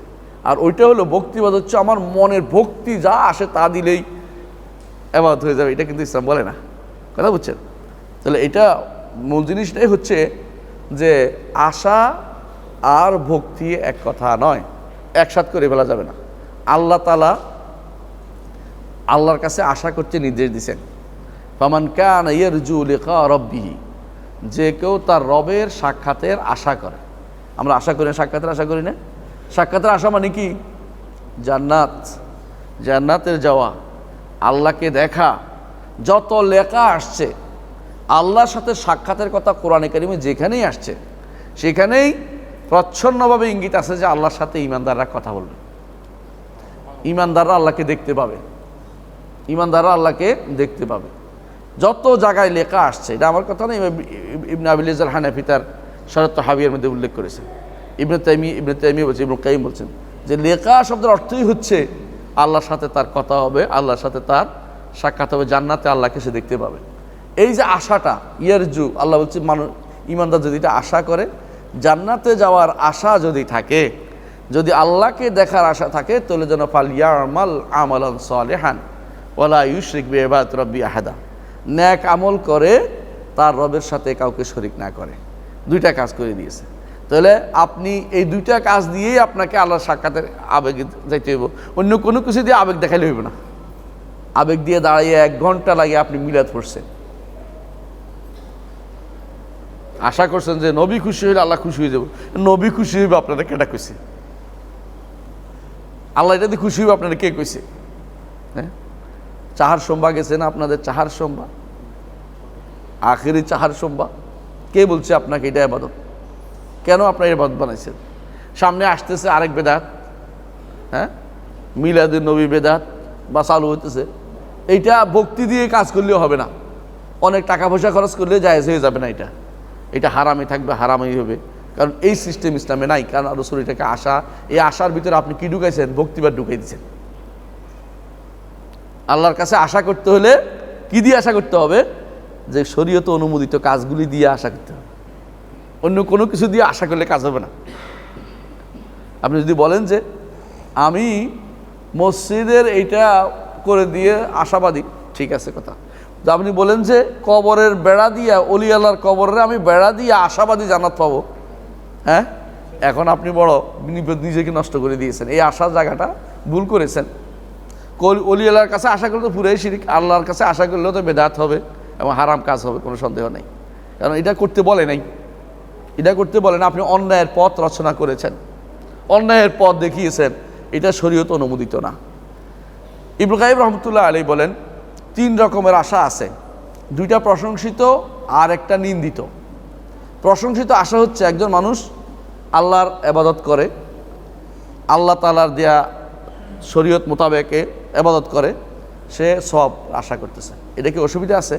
আর ওইটা হলো ভক্তিবাদ, হচ্ছে আমার মনের ভক্তি যা আসে তা দিলেই ইবাদত হয়ে যাবে, এটা কিন্তু ইসলাম বলে না। কথা বুঝছেন? তাহলে এটা মূল জিনিসটাই হচ্ছে যে আশা আর ভক্তি এক কথা নয়, একসাথে করে ফেলা যাবে না। আল্লাহ তাআলা আল্লাহর কাছে আশা করতে নির্দেশ দিয়েছেন, ফামান কানা ইয়ারজু লিকা রাব্বিহি, যে কেউ তার রবের সাক্ষাতের আশা করে। আমরা আশা করি না, সাক্ষাতের আশা করি না? সাক্ষাতের আশা মানে কি? জান্নাত, জান্নাতের যাওয়া, আল্লাহকে দেখা। যত লেখা আসছে আল্লাহর সাথে সাক্ষাতের কথা কোরআনে কারিমে যেখানেই আসছে সেখানেই প্রচ্ছন্নভাবে ইঙ্গিত আছে যে আল্লাহর সাথে ঈমানদাররা কথা বলবে, ঈমানদাররা আল্লাহকে দেখতে পাবে, ঈমানদাররা আল্লাহকে দেখতে পাবে। যত জায়গায় লেখা আসছে, এটা আমার কথা নয়, ইবনে আবিল ইজ্জাল হানাফি তার শরত হাবিয়ার মধ্যে উল্লেখ করেছেন। ইবনে তাইমিয়া বলছেন, ইবনে কাইয়িম বলছেন যে লেখা শব্দের অর্থই হচ্ছে আল্লাহর সাথে তার কথা হবে, আল্লাহর সাথে তার সাক্ষাৎ হবে, জান্নাতে আল্লাহকে সে দেখতে পাবে। এই যে আশাটা, ইয়ারজু, আল্লাহ বলছে মানুষ ঈমানদার যদি এটা আশা করে, জান্নাতে যাওয়ার আশা যদি থাকে, যদি আল্লাহকে দেখার আশা থাকে, তাহলে যেন ফালইয়ামাল আমালান সালিহান ওয়ালা ইউশরিক বিইবাদাতি রাব্বি আহাদা, নেক আমল করে, তার রবের সাথে কাউকে শরিক না করে। দুইটা কাজ করে দিয়েছে। তাহলে আপনি এই দুইটা কাজ দিয়েই আপনাকে আল্লাহর সাক্ষাতের আবেগে যাইতে হইব, অন্য কোনো কিছু দিয়ে আবেগ দেখাইলে হইব না। আবেগ দিয়ে দাঁড়িয়ে 1 ঘন্টা লাগিয়ে আপনি মিলাদ পড়ছেন, আশা করছেন যে নবী খুশি হইলে আল্লাহ খুশি হয়ে যাব। নবী খুশি হইবে আপনারা কেটা কইছে? আল্লাহ এটা দিয়ে খুশি হইবে আপনারা কে কইছে? হ্যাঁ, চাহার সোমবার গেছে না আপনাদের? চাহার সোমবার, আখেরি চাহার সোমবার, কে বলছে আপনাকে এটা ইবাদত? কেন আপনার ইবাদত বানাইছেন? সামনে আসতেছে আরেক বেদাত, হ্যাঁ, মিলাদুন নবী বেদাত বা চালু হইতেছে। এইটা ভক্তি দিয়ে কাজ করলেও হবে না, অনেক টাকা পয়সা খরচ করলে জায়েজ হয়ে যাবে না। এটা হারামই থাকবে, হারামই হবে, কারণ এই সিস্টেম ইসলামে নাই। কারণ রাসূল এটাকে আশা, এই আশার ভিতরে আপনি কি ঢুকাইছেন? ভক্তিবাদ ঢুকাই দিচ্ছেন। আল্লাহর কাছে আশা করতে হলে কি দিয়ে আশা করতে হবে? যে শরীয়তে অনুমোদিত কাজগুলি দিয়ে আশা করতে হবে, অন্য কোনো কিছু দিয়ে আশা করলে কাজ হবে না। আপনি যদি বলেন যে আমি মসজিদের এইটা করে দিয়ে আশাবাদী, ঠিক আছে কথা। তো আপনি বলেন যে কবরের বেড়া দিয়া, অলি আল্লাহর কবরের আমি বেড়া দিয়ে আশাবাদী জান্নাত পাবো, হ্যাঁ, এখন আপনি বড় নিজেকে নষ্ট করে দিয়েছেন। এই আশার জায়গাটা ভুল করেছেন। অলি আল্লাহর কাছে আশা করলে তো পুরাই শিরিক, আল্লাহর কাছে আশা করলেও তো বেদাত হবে এবং হারাম কাজ হবে, কোনো সন্দেহ নেই। কারণ এটা করতে বলে নাই, এটা করতে বলে না। আপনি অন্যায়ের পথ রচনা করেছেন, অন্যায়ের পথ দেখিয়েছেন, এটা শরীয়ত অনুমোদিত না। ইবনে কাইয়িম রহমতুল্লাহ আলাইহি বলেন 3 রকমের আশা আছে, 2টা প্রশংসিত আর একটা নিন্দিত। প্রশংসিত আশা হচ্ছে একজন মানুষ আল্লাহর ইবাদত করে, আল্লাহ তাআলার দেয়া শরীয়ত মোতাবেকে ইবাদত করে, সে সব আশা করতেছে। এটা কি অসুবিধা আছে?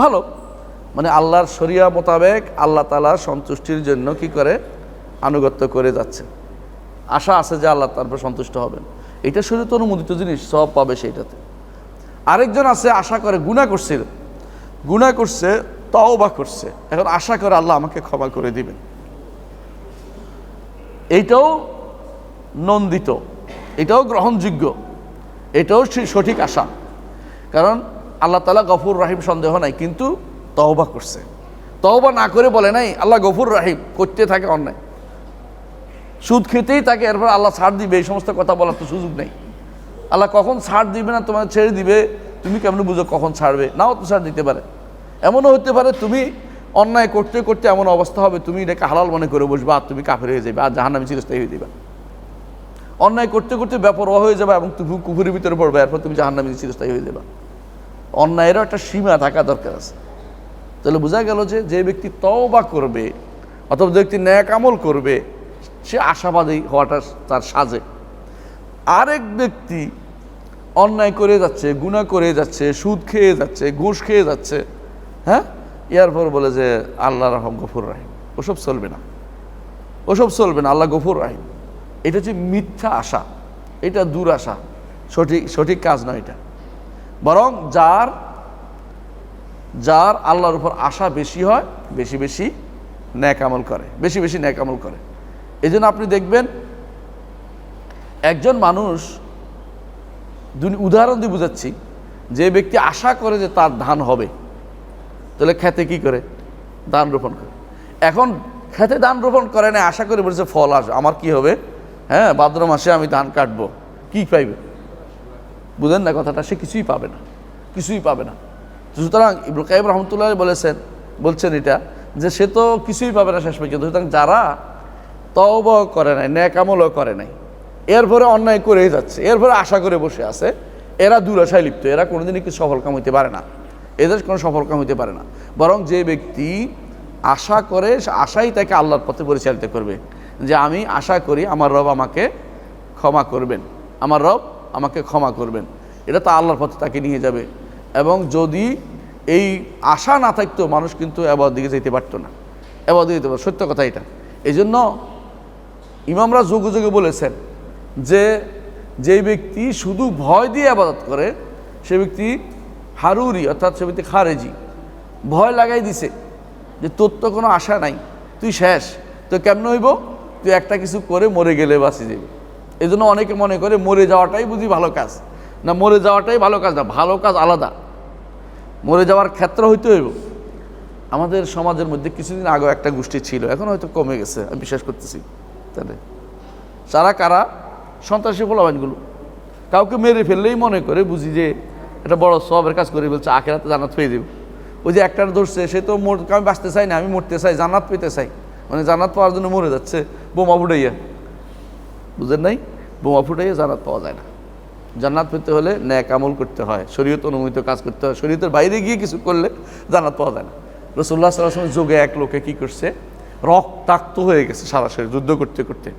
ভালো, মানে আল্লাহর শরিয়া মোতাবেক আল্লাহ তাআলার সন্তুষ্টির জন্য কি করে? আনুগত্য করে যাচ্ছে, আশা আছে যে আল্লাহ তারপর সন্তুষ্ট হবেন। এটা শরীয়ত অনুমোদিত জিনিস, সব পাবে সেইটাতে। আরেকজন আছে আশা করে, গুনাহ করছে, তওবা করছে, এখন আশা করে আল্লাহ আমাকে ক্ষমা করে দিবেন। এইটাও নন্দিত, এটাও গ্রহণযোগ্য, এটাও সঠিক আশা। কারণ আল্লাহ তাআলা গফুর রাহিম, সন্দেহ নাই, কিন্তু তওবা করছে। তওবা না করে বলে নাই আল্লাহ গফুর রাহিম, করতে থাকে অন্যায়, সুদ খেতেই থাকে, এরপর আল্লাহ ছাড় দিবে, এই সমস্ত কথা বলার তো সুযোগ নেই। আল্লাহ কখন ছাড় দিবে না তোমার ছেড়ে দিবে, তুমি কেমন বুঝো কখন ছাড়বে? নাও তো ছাড় দিতে পারে। এমনও হতে পারে তুমি অন্যায় করতে করতে এমন অবস্থা হবে তুমি এটাকে হালাল মনে করে বসবা, আর তুমি কাফের হয়ে যাবে, আর জাহান্নামী চিরস্থায়ী হয়ে যাবে। অন্যায় করতে করতে বেপরোয়া হয়ে যাবে এবং তুমি কুফুরের ভিতরে পড়বে, এরপর তুমি জাহান্নামী চিরস্থায়ী হয়ে যাবে। অন্যায়েরও একটা সীমা থাকা দরকার আছে। তাহলে বোঝা গেল যে ব্যক্তি তওবা করবে অথবা যে ব্যক্তি নেক আমল করবে, সে আশাবাদী হওয়াটা তার সাজে। আরেক ব্যক্তি অন্যায় করে যাচ্ছে, গুনাহ করে যাচ্ছে, সুদ খেয়ে যাচ্ছে, ঘুষ খেয়ে যাচ্ছে, হ্যাঁ, এরপর বলে যে আল্লাহ রহম গফুর রাহিম, ওসব চলবে না, ওসব চলবে না, আল্লাহ গফুর রাহিম। এটা হচ্ছে মিথ্যা আশা, এটা দুরাশা, সঠিক কাজ নয় এটা। বরং যার আল্লাহর উপর আশা বেশি হয়, বেশি বেশি নেক আমল করে, বেশি বেশি নেক আমল করে। এই জন্য আপনি দেখবেন একজন মানুষ, উদাহরণ দিয়ে বুঝাচ্ছি, যে ব্যক্তি আশা করে যে তার ধান হবে, তাহলে খেতে কি করে? ধান রোপণ করে। এখন খেতে ধান রোপণ করে না, আশা করে বলছে ফল আসবে, আমার কি হবে, হ্যাঁ ভাদ্র মাসে আমি ধান কাটবো, কি পাইবে? বুঝেন না কথাটা? সে কিছুই পাবে না, কিছুই পাবে না। সুতরাং ইবনে কাইয়িম রাহমাতুল্লাহ বলছেন এটা, যে সে তো কিছুই পাবে না শেষ পর্যন্ত। সুতরাং যারা তওবা করে নাই, নেক আমলও করে নাই, এরপরে অন্যায় করেই যাচ্ছে, এরপরে আশা করে বসে আছে, এরা দুরাশায় লিপ্ত, এরা কোনোদিনই কিছু সফল কাম হইতে পারে না, এদের কোনো সফল কাম হইতে পারে না। বরং যে ব্যক্তি আশা করে, আশাই তাকে আল্লাহর পথে পরিচালিত করবে, যে আমি আশা করি আমার রব আমাকে ক্ষমা করবেন, আমার রব আমাকে ক্ষমা করবেন, এটা তো আল্লাহর পথে তাকে নিয়ে যাবে। এবং যদি এই আশা না থাকতো, মানুষ কিন্তু এবার দিকে যেতে পারতো না, এবার দিকে যেতে পারতো, সত্য কথা এটা। এই জন্য ইমামরা যুগে যুগে বলেছেন যে যেই ব্যক্তি শুধু ভয় দিয়ে ইবাদত করে, সে ব্যক্তি হারুরি, অর্থাৎ সে ব্যক্তি খারেজি। ভয় লাগাই দিছে যে তোর তো কোনো আশা নাই, তুই শেষ, তো কেমন হইব, তুই একটা কিছু করে মরে গেলে বাঁচি যাবে। এই জন্য অনেকে মনে করে মরে যাওয়াটাই বুঝি ভালো কাজ। না, মরে যাওয়াটাই ভালো কাজ না, ভালো কাজ আলাদা, মরে যাওয়ার ক্ষেত্র হইতে হইব। আমাদের সমাজের মধ্যে কিছুদিন আগে একটা গোষ্ঠী ছিল, এখন হয়তো কমে গেছে, আমি বিশ্বাস করতেছি। তাহলে যারা কারা সন্ত্রাসী পোলাপাইনগুলো, কাউকে মেরে ফেললেই মনে করে বুঝি যে এটা বড় সবের কাজ করে ফেলছে, আখেরাতে জান্নাত পেয়ে দেবে। ওই যে একটার ধরছে, সে তো আমি বাঁচতে চাই না, আমি মরতে চাই, জান্নাত পেতে চাই, মানে জান্নাত পাওয়ার জন্য মরে যাচ্ছে বোমা ফুটাইয়া। বুঝেন নাই? বোমা ফুটাইয়া জান্নাত পাওয়া যায় না। জান্নাত পেতে হলে ন্যাক আমল করতে হয়, শরীয়ত অনুমোদিত কাজ করতে হয়, শরীয়তের বাইরে গিয়ে কিছু করলে জান্নাত পাওয়া যায় না। রাসূলুল্লাহ সাল্লাল্লাহু আলাইহি ওয়াসাল্লাম যুগে এক লোকে কি করছে, রক্তাক্ত হয়ে গেছে সরাসরি যুদ্ধ করতে করতে।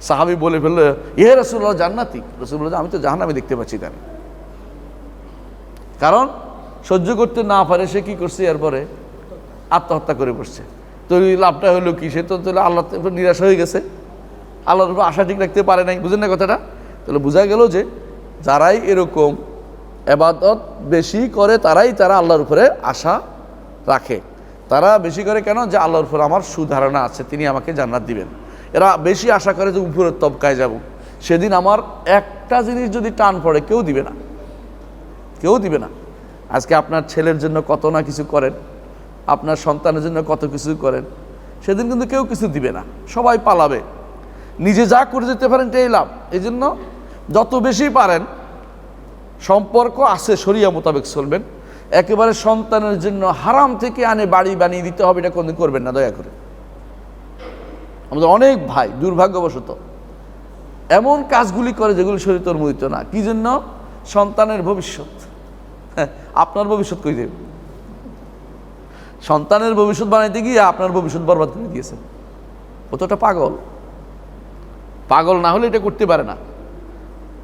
সাহাবী বলে ফেললো, ইহে রাসূলুল্লাহ জান্নাতি। রাসূলুল্লাহ, আমি তো জাহান্নামে দেখতে পাচ্ছি তার। কারণ সহ্য করতে না পারে সে কি করছে, এরপরে আত্মহত্যা করে বসছে। তো এই লাভটা হলো কি, সে তো তাহলে আল্লাহ নিরাশ হয়ে গেছে, আল্লাহর উপর আশা ঠিক রাখতে পারে নাই। বুঝেন না কথাটা? তাহলে বোঝা গেল যে যারাই এরকম ইবাদত বেশি করে, তারা আল্লাহর উপরে আশা রাখে। তারা বেশি করে কেন? যে আল্লাহর উপর আমার সুধারণা আছে, তিনি আমাকে জান্নাত দিবেন। এরা বেশি আশা করে যে উপরের তবকায় যাব, সেদিন আমার একটা জিনিস যদি টান পড়ে কেউ দিবে না, কেউ দিবে না। আজকে আপনার ছেলের জন্য কত না কিছু করেন, আপনার সন্তানের জন্য কত কিছু করেন, সেদিন কিন্তু কেউ কিছু দিবে না, সবাই পালাবে। নিজে যা করে যেতে পারেন এটাই লাভ। এই জন্য যত বেশি পারেন সম্পর্ক আছে শরিয়া মোতাবেক চলবেন। একেবারে সন্তানের জন্য হারাম থেকে আনে বাড়ি বানিয়ে দিতে হবে, এটা কোনদিন করবেন না, দয়া করে। আমাদের অনেক ভাই দুর্ভাগ্যবশত এমন কাজগুলি করে যেগুলি শরীয়ত অনুমোদিত না। কি জন্য? সন্তানের ভবিষ্যৎ। আপনার ভবিষ্যৎ কই দেবে? সন্তানের ভবিষ্যৎ বানাইতে গিয়ে আপনার ভবিষ্যৎ বরবাদ করে দিয়েছেন। কতটা পাগল! পাগল না হলে এটা করতে পারে না।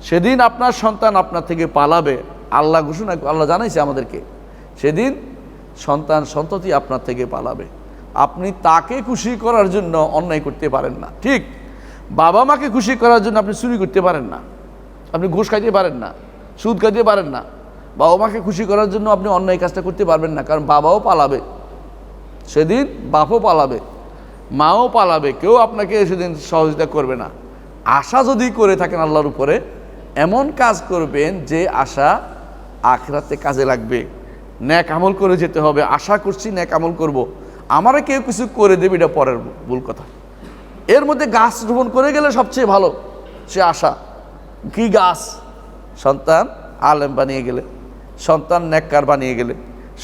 সেদিন আপনার সন্তান আপনার থেকে পালাবে, আল্লাহ ঘোষণা, আল্লাহ জানাইছে আমাদেরকে, সেদিন সন্তান সন্ততি আপনার থেকে পালাবে। আপনি তাকে খুশি করার জন্য অন্যায় করতে পারেন না। ঠিক বাবা মাকে খুশি করার জন্য আপনি চুরি করতে পারেন না, আপনি ঘুষ খাইতে পারেন না, সুদ খাইতে পারেন না। বাবা মাকে খুশি করার জন্য আপনি অন্যায় কাজটা করতে পারবেন না, কারণ বাবাও পালাবে, সেদিন বাপও পালাবে, মাও পালাবে, কেউ আপনাকে সেদিন সহযোগিতা করবে না। আশা যদি করে থাকেন আল্লাহর উপরে, এমন কাজ করবেন যে আশা আখিরাতে কাজে লাগবে। নেক আমল করে যেতে হবে, আশা করছি নেক আমল করব, আমারে কেউ কিছু করে দেবে, এটা পরের ভুল কথা। এর মধ্যে গাছ রোপণ করে গেলে সবচেয়ে ভালো সে আশা। কি গাছ? সন্তান আলেম বানিয়ে গেলে, সন্তান নেককার বানিয়ে গেলে,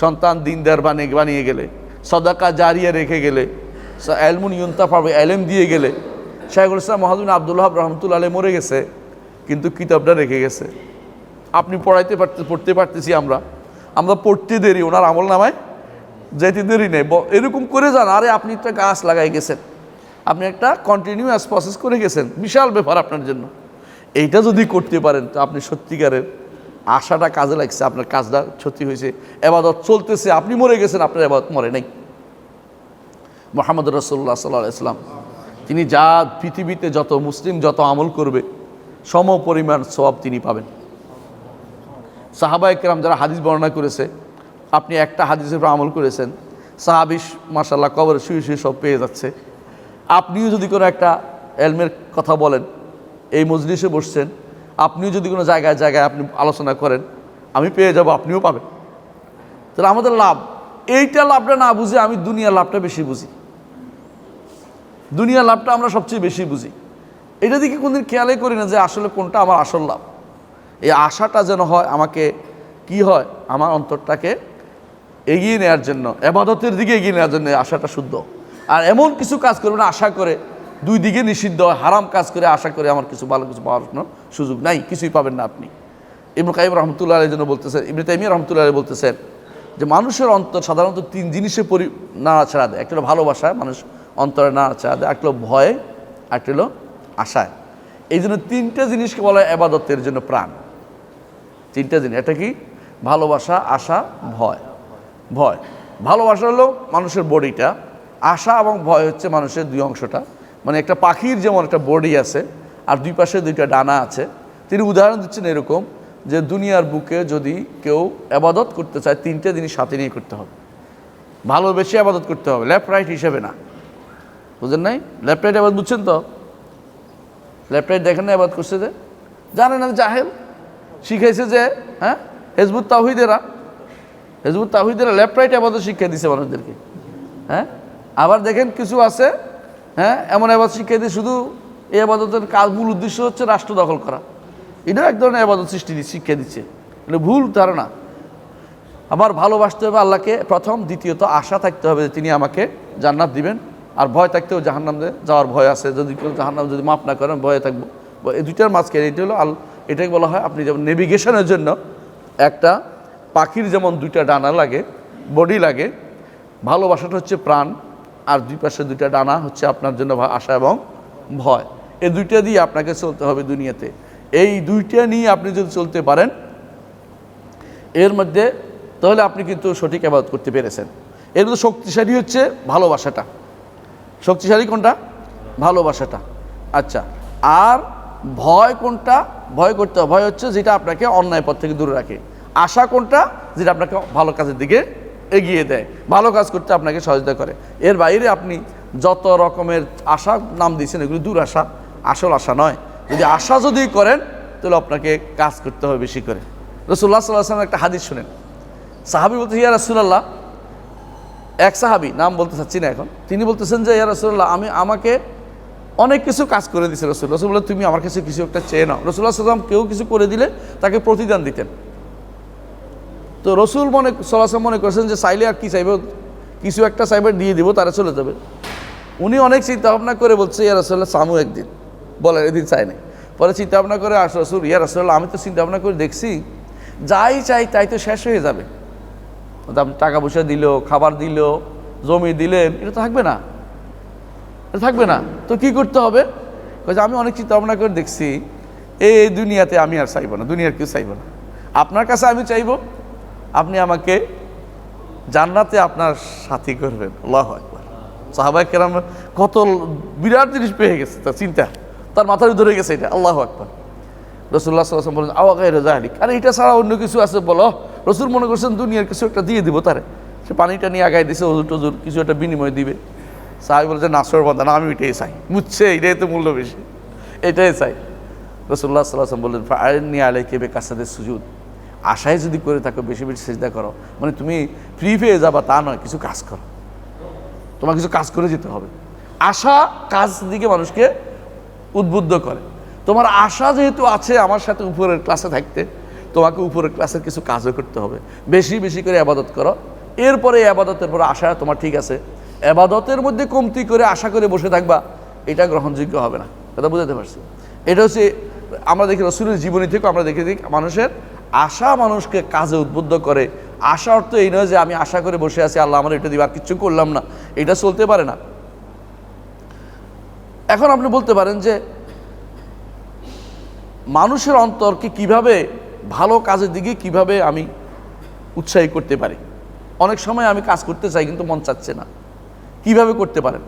সন্তান দিনদার বানিয়ে গেলে, সদাকা জারিয়া রেখে গেলে, এলমুন ইউনতাফা এলেম দিয়ে গেলে। শাইখুল ইসলাম মুহাম্মদ বিন আব্দুল ওয়াহাব রাহমাতুল্লাহ আলাইহি মরে গেছে, কিন্তু কিতাবটা রেখে গেছে। আপনি পড়তে পারতেছি, আমরা পড়তে দেরি, ওনার আমল নামায় যেতে দেরি নেই। এরকম করে যান। আরে আপনি একটা গাছ লাগাই গেছেন, আপনি একটা কন্টিনিউয়াস প্রসেস করে গেছেন, বিশাল ব্যাপার আপনার জন্য। এইটা যদি করতে পারেন তো আপনি সত্যিকারের আশাটা কাজে লাগছে, আপনার কাজটা সত্যি হয়েছে, ইবাদত চলতেছে, আপনি মরে গেছেন, আপনার ইবাদত মরে নাই। মুহাম্মদ রাসূলুল্লাহ সাল্লাল্লাহু আলাইহি ওয়াসাল্লাম তিনি যা পৃথিবীতে যত মুসলিম যত আমল করবে সম পরিমাণ সওয়াব তিনি পাবেন। সাহাবায়ে কেরাম যারা হাদিস বর্ণনা করেছে, আপনি একটা হাদিসের উপর আমল করেছেন, সাহাবী মাশাআল্লাহ কবরে শুয়ে শুয়ে সব পেয়ে যাচ্ছে। আপনিও যদি কোনো একটা এলমের কথা বলেন, এই মজলিসে বসছেন, আপনিও যদি কোনো জায়গায় জায়গায় আপনি আলোচনা করেন, আমি পেয়ে যাব, আপনিও পাবেন। তাহলে আমাদের লাভ, এইটা লাভটা না বুঝে আমি দুনিয়ার লাভটা বেশি বুঝি, দুনিয়ার লাভটা আমরা সবচেয়ে বেশি বুঝি। এটা দিকে কোনদিন খেয়ালই করি না যে আসলে কোনটা আমার আসল লাভ। এই আশাটা যেন হয় আমাকে কি হয়, আমার অন্তরটাকে এগিয়ে নেওয়ার জন্য, ইবাদতের দিকে এগিয়ে নেওয়ার জন্য আশাটা শুদ্ধ। আর এমন কিছু কাজ করবে না আশা করে, দুই দিকে নিষিদ্ধ হয়, হারাম কাজ করে আশা করে আমার কিছু ভালো কিছু পাওয়ার কোনো সুযোগ নাই, কিছুই পাবেন না আপনি। ইবনে কাইয়িম রাহমাতুল্লাহ আলাইহির জন্য বলতেছেন, ইবনে তাইমিয়া রাহমাতুল্লাহ আলাইহি বলতেছেন যে মানুষের অন্তর সাধারণত তিন জিনিসে নাড়াচাড়া দেয়। একটা হলো ভালোবাসায়, মানুষ অন্তরে নাড়াচাড়া দেয়, একটা হলো ভয়ে, একটা হলো আশায়। এই জন্য তিনটা জিনিসকে বলা হয় ইবাদতের জন্য প্রাণ। তিনটা জিনিস, এটা কি? ভালোবাসা, আশা, ভয়। ভয়, ভালোবাসা হলো মানুষের বডিটা, আশা এবং ভয় হচ্ছে মানুষের দুই অংশটা। মানে একটা পাখির যেমন একটা বডি আছে আর দুই পাশে দুইটা ডানা আছে, তিনি উদাহরণ দিচ্ছেন এরকম যে দুনিয়ার বুকে যদি কেউ ইবাদত করতে চায়, তিনটে জিনিস সাথে নিয়ে করতে হবে। ভালোবেসে ইবাদত করতে হবে, লেফট রাইট হিসেবে না। বুঝেন নাই? লেফট রাইট ইবাদত বুঝছেন তো? লেফট রাইট দেখেন না ইবাদত করছে যে, জানে না, জাহেল শিখাইছে যে, হ্যাঁ, হিজবুত তাওহীদেরা লেফট রাইট ইবাদত শিক্ষা দিছে মানুষদেরকে। হ্যাঁ, আবার দেখেন কিছু আছে, হ্যাঁ, এমন ইবাদত শিক্ষা দিয়ে শুধু এই ইবাদতের কাজ, মূল উদ্দেশ্য হচ্ছে রাষ্ট্র দখল করা। এটাও এক ধরনের ইবাদত শিক্ষা দিচ্ছে, এটা ভুল ধারণা। আবার ভালোবাসতে হবে আল্লাহকে প্রথম, দ্বিতীয়ত আশা থাকতে হবে যে তিনি আমাকে জান্নাত দিবেন, আর ভয় থাকতে হবে জাহান্নামে যাওয়ার ভয় আছে, যদি কেউ জাহান্নাম যদি মাফ না করেন ভয়ে থাকবো। এই দুইটার মাঝখানে এটা হলো এটাকে বলা হয়, আপনি যেমন নেভিগেশনের জন্য একটা পাখির যেমন দুইটা ডানা লাগে, বডি লাগে, ভালোবাসাটা হচ্ছে প্রাণ, আর দুই পাশে দুইটা ডানা হচ্ছে আপনার জন্য আশা এবং ভয়। এই দুইটা দিয়ে আপনাকে চলতে হবে দুনিয়াতে। এই দুইটা নিয়ে আপনি যদি চলতে পারেন এর মধ্যে, তাহলে আপনি কিন্তু সঠিক ইবাদত করতে পেরেছেন। এর মধ্যে শক্তিশালী হচ্ছে ভালোবাসাটা। শক্তিশালী কোনটা? ভালোবাসাটা। আচ্ছা, আর ভয় কোনটা? ভয় করতে হবে, ভয় হচ্ছে যেটা আপনাকে অন্যায় পথ থেকে দূরে রাখে। আশা কোনটা? যেটা আপনাকে ভালো কাজের দিকে এগিয়ে দেয়, ভালো কাজ করতে আপনাকে সহযোগিতা করে। এর বাইরে আপনি যত রকমের আশা নাম দিয়েছেন, এগুলি দূর আশা, আসল আশা নয়। যদি আশা যদি করেন তাহলে আপনাকে কাজ করতে হবে বেশি করে। রাসূলুল্লাহ সাল্লাল্লাহু আলাইহি ওয়াসাল্লাম একটা হাদিস শুনেন, সাহাবী বলতে, ইয়া রাসূলুল্লাহ, এক সাহাবী, নাম বলতে চাচ্ছি না এখন, তিনি বলতেছেন যে ইয়া রাসূলুল্লাহ, আমাকে অনেক কিছু কাজ করে দিয়েছে রাসূল। রাসূল বললেন, তুমি আমার কাছে কিছু একটা চেয়ে নাও। রাসূলুল্লাহ সাল্লাল্লাহু আলাইহি ওয়াসাল্লাম কেউ কিছু করে দিলে তাকে প্রতিদান দিতেন। তো রসুল সাল্লাল্লাহু আলাইহি ওয়াসাল্লাম মনে করছেন যে চাইলে আর কি চাইবে, কিছু একটা চাইবে দিয়ে দিব, তারা চলে যাবে। উনি অনেক চিন্তা ভাবনা করে বলছে, ইয়া রাসূলুল্লাহ, সামু একদিন, বলেন এদিন চাই নাই। পরে চিন্তা ভাবনা করে আস রাসূল, ইয়া রাসূলুল্লাহ, আমি তো চিন্তা ভাবনা করে দেখছি যাই চাই তাই তো শেষ হয়ে যাবে। আপনি টাকা পয়সা দিল, খাবার দিল, জমি দিলেন, এটা তো থাকবে না, এটা থাকবে না। তো কি করতে হবে? আমি অনেক চিন্তা ভাবনা করে দেখছি এই দুনিয়াতে আমি আর চাইব না, দুনিয়ার কেউ চাইব না, আপনার কাছে আমি চাইব আপনি আমাকে জান্নাতে আপনার সাথী করবেন। আল্লাহু আকবার। সাহাবায়ে কেরাম কত বিরাট জিনিস পেয়ে গেছে, তার চিন্তা তার মাথায় ধরে গেছে এটা। আল্লাহু আকবার। রাসূলুল্লাহ সাল্লাল্লাহু আলাইহি ওয়াসাল্লাম বলেন, আওয়া গায়রা যালিক, আরে এটা ছাড়া অন্য কিছু আছে বলো। রসুল মনে করছেন দুনিয়ার কিছু একটা দিয়ে দিব তারে, সে পানিটা নিয়ে আগায় দিছে, হুজুর টুজুর কিছু একটা বিনিময় দিবে। সাহাবী বলছে, নাসর বান্দা, না আমি এটাই চাই, বুঝছে এটাই তো মূল্য বেশি, এটাই চাই। রাসূলুল্লাহ সাল্লাল্লাহু আলাইহি ওয়াসাল্লাম বললেন, ফাআইনি আলাইকা বিকাসরাতিস সুজুদ, আশায় যদি করে থাকো বেশি বেশি সিজদা করো। মানে তুমি ফ্রি পেয়ে যাবা তা নয়, কিছু কাজ করো, তোমার কিছু কাজ করে যেতে হবে। আশা কাজ দিকে মানুষকে উদ্বুদ্ধ করে। তোমার আশা যেহেতু আছে আমার সাথে উপরের ক্লাসে থাকতে, তোমাকে উপরের ক্লাসের কিছু কাজও করতে হবে, বেশি বেশি করে ইবাদত করো। এরপরে ইবাদতের পরে আশা তোমার ঠিক আছে, ইবাদতের মধ্যে কমতি করে আশা করে বসে থাকবা, এটা গ্রহণযোগ্য হবে না। কথা বুঝাতে পারছি? এটা হচ্ছে আমরা দেখি রাসূলের জীবনী থেকে আমরা দেখে দিই, মানুষের আশা মানুষকে কাজে উদ্বুদ্ধ করে। আশা অর্থ এই নয় যে আমি আশা করে বসে আছি আল্লাহ আমার এটা দিবে, আর কিচ্ছু করলাম না, এটা চলতে পারে না। এখন আপনি বলতে পারেন যে মানুষের অন্তরকে কিভাবে ভালো কাজের দিকে কিভাবে আমি উৎসাহী করতে পারি। অনেক সময় আমি কাজ করতে চাই কিন্তু মন চাচ্ছে না, কিভাবে করতে পারেন?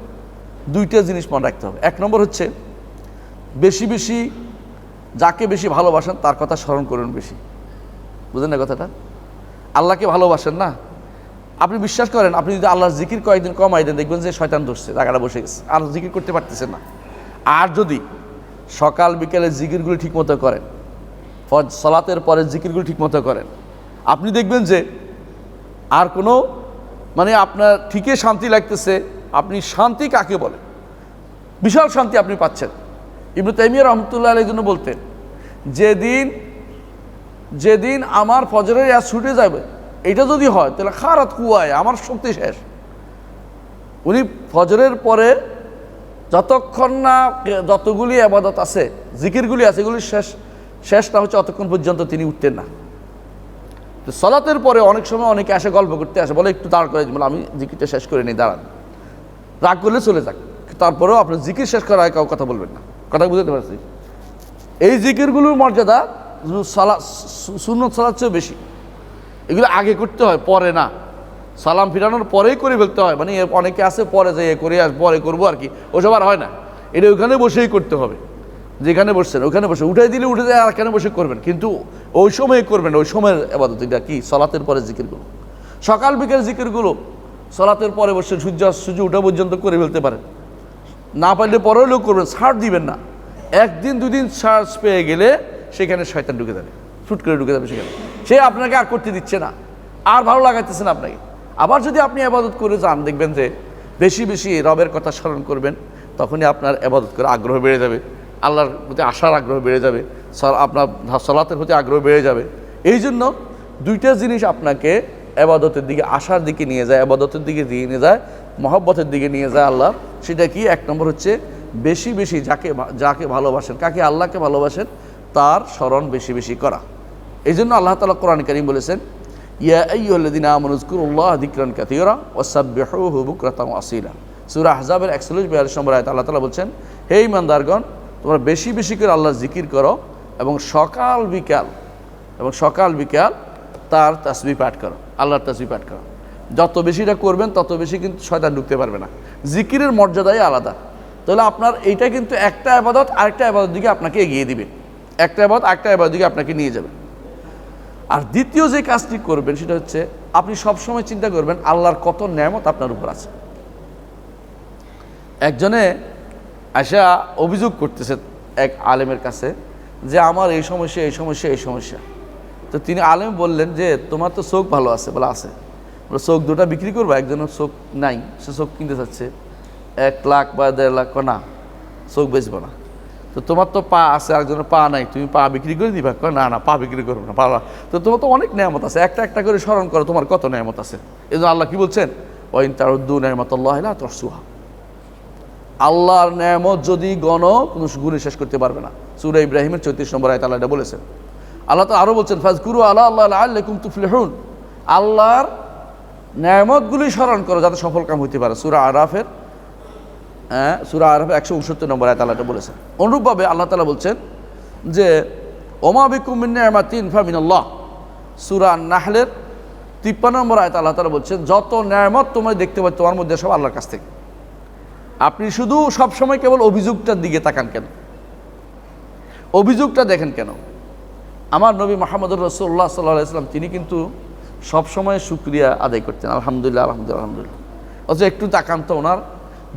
দুইটা জিনিস মনে রাখতে হবে। এক নম্বর হচ্ছে বেশি বেশি যাকে বেশি ভালোবাসেন তার কথা স্মরণ করুন বেশি। বুঝেন না কথাটা? আল্লাহকে ভালোবাসেন না, আপনি বিশ্বাস করেন, আপনি যদি আল্লাহর জিকির কয়েকদিন কমাই দেন দেখবেন যে শয়তান ধরছে, জায়গাটা বসে গেছে, আর জিকির করতে পারতেছেন না। আর যদি সকাল বিকেলে জিকিরগুলি ঠিকমতো করেন, সালাতের পরে জিকিরগুলি ঠিকমতো করেন, আপনি দেখবেন যে আর কোনো মানে আপনার ঠিকই শান্তি লাগতেছে। আপনি শান্তি কাকে বলে? বিশাল শান্তি আপনি পাচ্ছেন। ইবনে তাইমিয়া রহমতুল্লাহ আলাইহির জন্য বলতেন, যেদিন আমার ফজরের আজ ছুটে যাবে, এটা যদি হয় তাহলে খারাত কুয়ায় আমার শক্তি শেষ। উনি ফজরের পরে যতক্ষণ না যতগুলি ইবাদত আছে, জিকিরগুলি আছে, এগুলি শেষ না হচ্ছে অতক্ষণ পর্যন্ত তিনি উঠতেন না। তো সালাতের পরে অনেক সময় অনেকে আসে, গল্প করতে আসে, বলে একটু দাঁড় করে বলে আমি জিকিরটা শেষ করে নিই, দাঁড়ান, রাগ করলে চলে যাক, তারপরেও আপনি জিকির শেষ করার আগে কাউ কথা বলবেন না। কথা বুঝতে পারছি? এই জিকিরগুলোর মর্যাদা সুন্নত সালাত চেয়ে বেশি। এগুলো আগে করতে হয়, পরে না। সালাম ফিরানোর পরেই করে ফেলতে হয়। মানে অনেকে আছে পরে যে করে পরে করবো আর কি, ওসব আর হয় না। এটা ওইখানে বসেই করতে হবে, যেখানে বসছেন ওখানে বসে, উঠাই দিলে উঠে যায়, আর এখানে বসে করবেন, কিন্তু ওই সময় করবেন। ওই সময়ের ইবাদত এটা কি? সালাতের পরে জিকিরগুলো, সকাল বিকেল জিকিরগুলো সালাতের পরে বসে সূর্য ওঠা পর্যন্ত করে ফেলতে পারেন। না পারলে পরেও লোক করবেন, ছাড় দিবেন না। একদিন দুদিন ছাড় পেয়ে গেলে সেখানে শয়তান ঢুকে যাবে, ফুট করে ঢুকে যাবে সেখানে। সে আপনাকে আর করতে দিচ্ছে না, আর ভালো লাগাইতেছে না আপনাকে। আবার যদি আপনি ইবাদত করে যান, দেখবেন যে বেশি বেশি রবের কথা স্মরণ করবেন, তখনই আপনার ইবাদত করে আগ্রহ বেড়ে যাবে, আল্লাহর প্রতি আসার আগ্রহ বেড়ে যাবে, আপনার সালাতের প্রতি আগ্রহ বেড়ে যাবে। এই জন্য দুইটা জিনিস আপনাকে ইবাদতের দিকে, আসার দিকে নিয়ে যায়, ইবাদতের দিকে নিয়ে যায়, মহব্বতের দিকে নিয়ে যায় আল্লাহ। সেটা কি? এক নম্বর হচ্ছে বেশি বেশি যাকে ভালোবাসেন, কাকে আল্লাহকে ভালোবাসেন, তার স্মরণ বেশি বেশি করা। এই জন্য আল্লাহ তাআলা কোরআন কারীম বলেছেন, ইয়া আইয়ুহাল্লাযীনা আমানু যকুরুল্লাহ যিকরান কাসীরা ওয়াসাব্বিহুহু বুকরাতান ওয়া আসীলা। সূরা আহজাবের 41-42 নম্বর আয়াত আল্লাহ তাআলা বলছেন, হে ঈমানদারগণ, তোমরা বেশি বেশি করে আল্লাহর জিকির করো এবং সকাল বিকাল তার তাসবিহ পাঠ করো, আল্লাহর তাসবিহ পাঠ করো। যত বেশিটা করবেন তত বেশি কিন্তু শয়তান ঢুকতে পারবে না। জিকিরের মর্যাদাই আলাদা। তাহলে আপনার এইটা কিন্তু একটা ইবাদত আরেকটা ইবাদতের দিকে আপনাকে এগিয়ে দিবে, একটা ইবাদত আরেকটা ইবাদতের দিকে আপনাকে নিয়ে যাবে। আর দ্বিতীয় যে কাজটি করবেন সেটা হচ্ছে, আপনি সবসময় চিন্তা করবেন আল্লাহর কত নেয়ামত আপনার উপর আছে। একজনে আশা অভিযোগ করতেছে এক আলেমের কাছে যে আমার এই সমস্যা। তো তিনি আলেম বললেন যে তোমার তো চোখ ভালো আছে। বলে আছে। বলে চোখ দুটা বিক্রি করবো? একজনের চোখ নাই, সে চোখ কিনতে চাচ্ছে 1 লাখ বা 1.5 লাখ। না, চোখ বেচবো না। তো তোমার তো পা আছে, একজনের পা নাই, তুমি পা বিক্রি করে দিবা? না, পা বিক্রি করবো না, পা। তো তোমার তো অনেক নেয়ামত আছে, একটা একটা করে স্মরণ করো তোমার কত নেয়ামত আছে। এই জন্য আল্লাহ কি বলছেন, ওয়াইন তাউদ্দু নি'মাতাল্লাহি লা তুহসুহা। আল্লাহর নেয়ামত যদি গণো, কোনো গুণে শেষ করতে পারবে না। সূরা ইব্রাহিমের 34 নম্বর আয়াতে আল্লাহ এটা বলেছেন। আল্লাহ তাআলা আরও বলছেন, ফাজকুরু আল্লাহ লাআল্লাকুম তুফলিহুন। আল্লাহর নেয়ামতগুলি স্মরণ করো যাতে সফল কাম হইতে পারে। সূরা আরাফের 169 নম্বর আয়াতে আল্লাহ এটা বলেছেন। অনুরূপভাবে আল্লাহ তাআলা বলছেন যে ওমা বিকুম মিন নি'মাতিন ফামিনাল্লাহ। সূরা নাহলের 53 নম্বর আয়াতে আল্লাহ তাআলা বলছেন, যত নেয়ামত তোমরা দেখতে পাচ্ছ তোমার মধ্যে সব আল্লাহর কাছ থেকে। আপনি শুধু সবসময় কেবল অভিযোগটার দিকে তাকান কেন? অভিযোগটা দেখেন কেন? আমার নবী মুহাম্মদুর রাসূলুল্লাহ সাল্লাল্লাহু আলাইহি ওয়াসাল্লাম তিনি কিন্তু সবসময় শুকরিয়া আদায় করতেন, আলহামদুলিল্লাহ আলহামদুলিল্লাহ আলহামদুলিল্লাহ। অথচ একটু তাকান তো, ওনার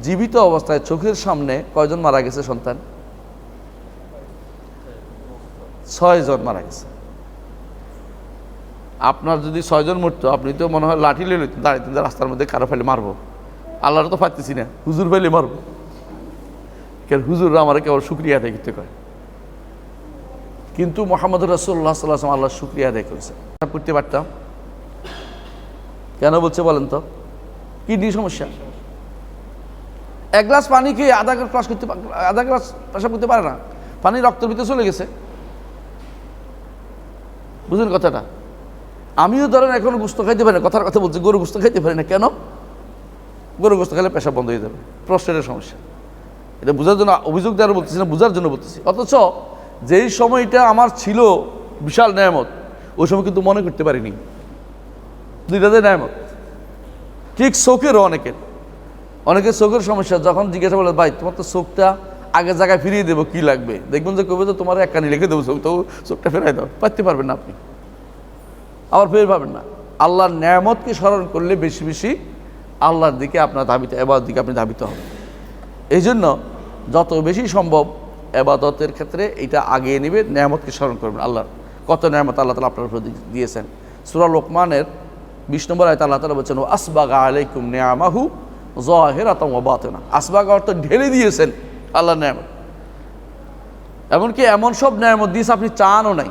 জীবিত অবস্থায় চোখের সামনে কয়জন মারা গেছে সন্তান? 6 জন মারা গেছে। আপনার যদি 6 জন মরতো, আপনি তো মনে হয় লাঠি লিয়ে লইতেন, দাঁড়াইতেন যে রাস্তার মধ্যে কারো ফেলে মারবো। আল্লাহর তো পারতেছি না, হুজুর ফেলে মারবো। কেন? হুজুররা আমার কেবল শুকরিয়া আদায় করতে কয়। কিন্তু মুহাম্মদুর রাসূলুল্লাহ সাল্লাল্লাহু আলাইহি ওয়াসাল্লাম আল্লাহর শুকরিয়া আদায় করেছে। করতে পারতাম কেন বলছে বলেন তো? কিডনি সমস্যা। 1 গ্লাস পানি খেয়ে আধা গ্লাস পেশাব করতে পারে না, পানি রক্তের ভিতরে চলে গেছে। বুঝলেন কথাটা? আমিও ধরেন এখন গোস্ত খাইতে পারি না, কথার কথা বলছি, গরু গোস্ত খাইতে পারি না। কেন? গরু গোস্ত খেলে পেশাব বন্ধ হয়ে যাবে, প্রস্টেটের সমস্যা। এটা বোঝার জন্য অভিযোগ দেওয়ার বলতেছি না, বোঝার জন্য বলতেছি। অথচ যেই সময়টা আমার ছিল বিশাল নেয়ামত, ওই সময় কিন্তু মনে করতে পারিনি। দুইটাতে নেয়ামত। ঠিক চোখেরও অনেকের চোখের সমস্যা। যখন জিজ্ঞাসা বলে, ভাই তোমার তো চোখটা আগের জায়গায় ফিরিয়ে দেবো, কি লাগবে? দেখবেন যে কবে তো তোমার এক কানি লিখে দেবো, তো চোখটা ফেরাই দাও, পারতে পারবেন না আপনি, আবার ফের পাবেন না। আল্লাহর নেয়ামতকে স্মরণ করলে বেশি বেশি আল্লাহর দিকে আপনার ধাবিত, এবার দিকে আপনি ধাবিত হবেন। এই জন্য যত বেশি সম্ভব ইবাদতের ক্ষেত্রে এটা আগিয়ে নেবে, নেয়ামতকে স্মরণ করবেন। আল্লাহর কত নেয়ামত আল্লাহ তাআলা আপনার উপর দিয়েছেন। সূরা লোকমানের 20 নম্বর আয়াতে আল্লাহ তাআলা বলছেন, আসবাগা আলাইকুম নিআমাহু যাহিরাতাও ওয়া বাতিনা। আসবাগা অর্থ ঢেলে দিয়েছেন আল্লাহর নেয়ামত, এমনকি এমন সব নেয়ামত দিয়েছে আপনি চানও নাই।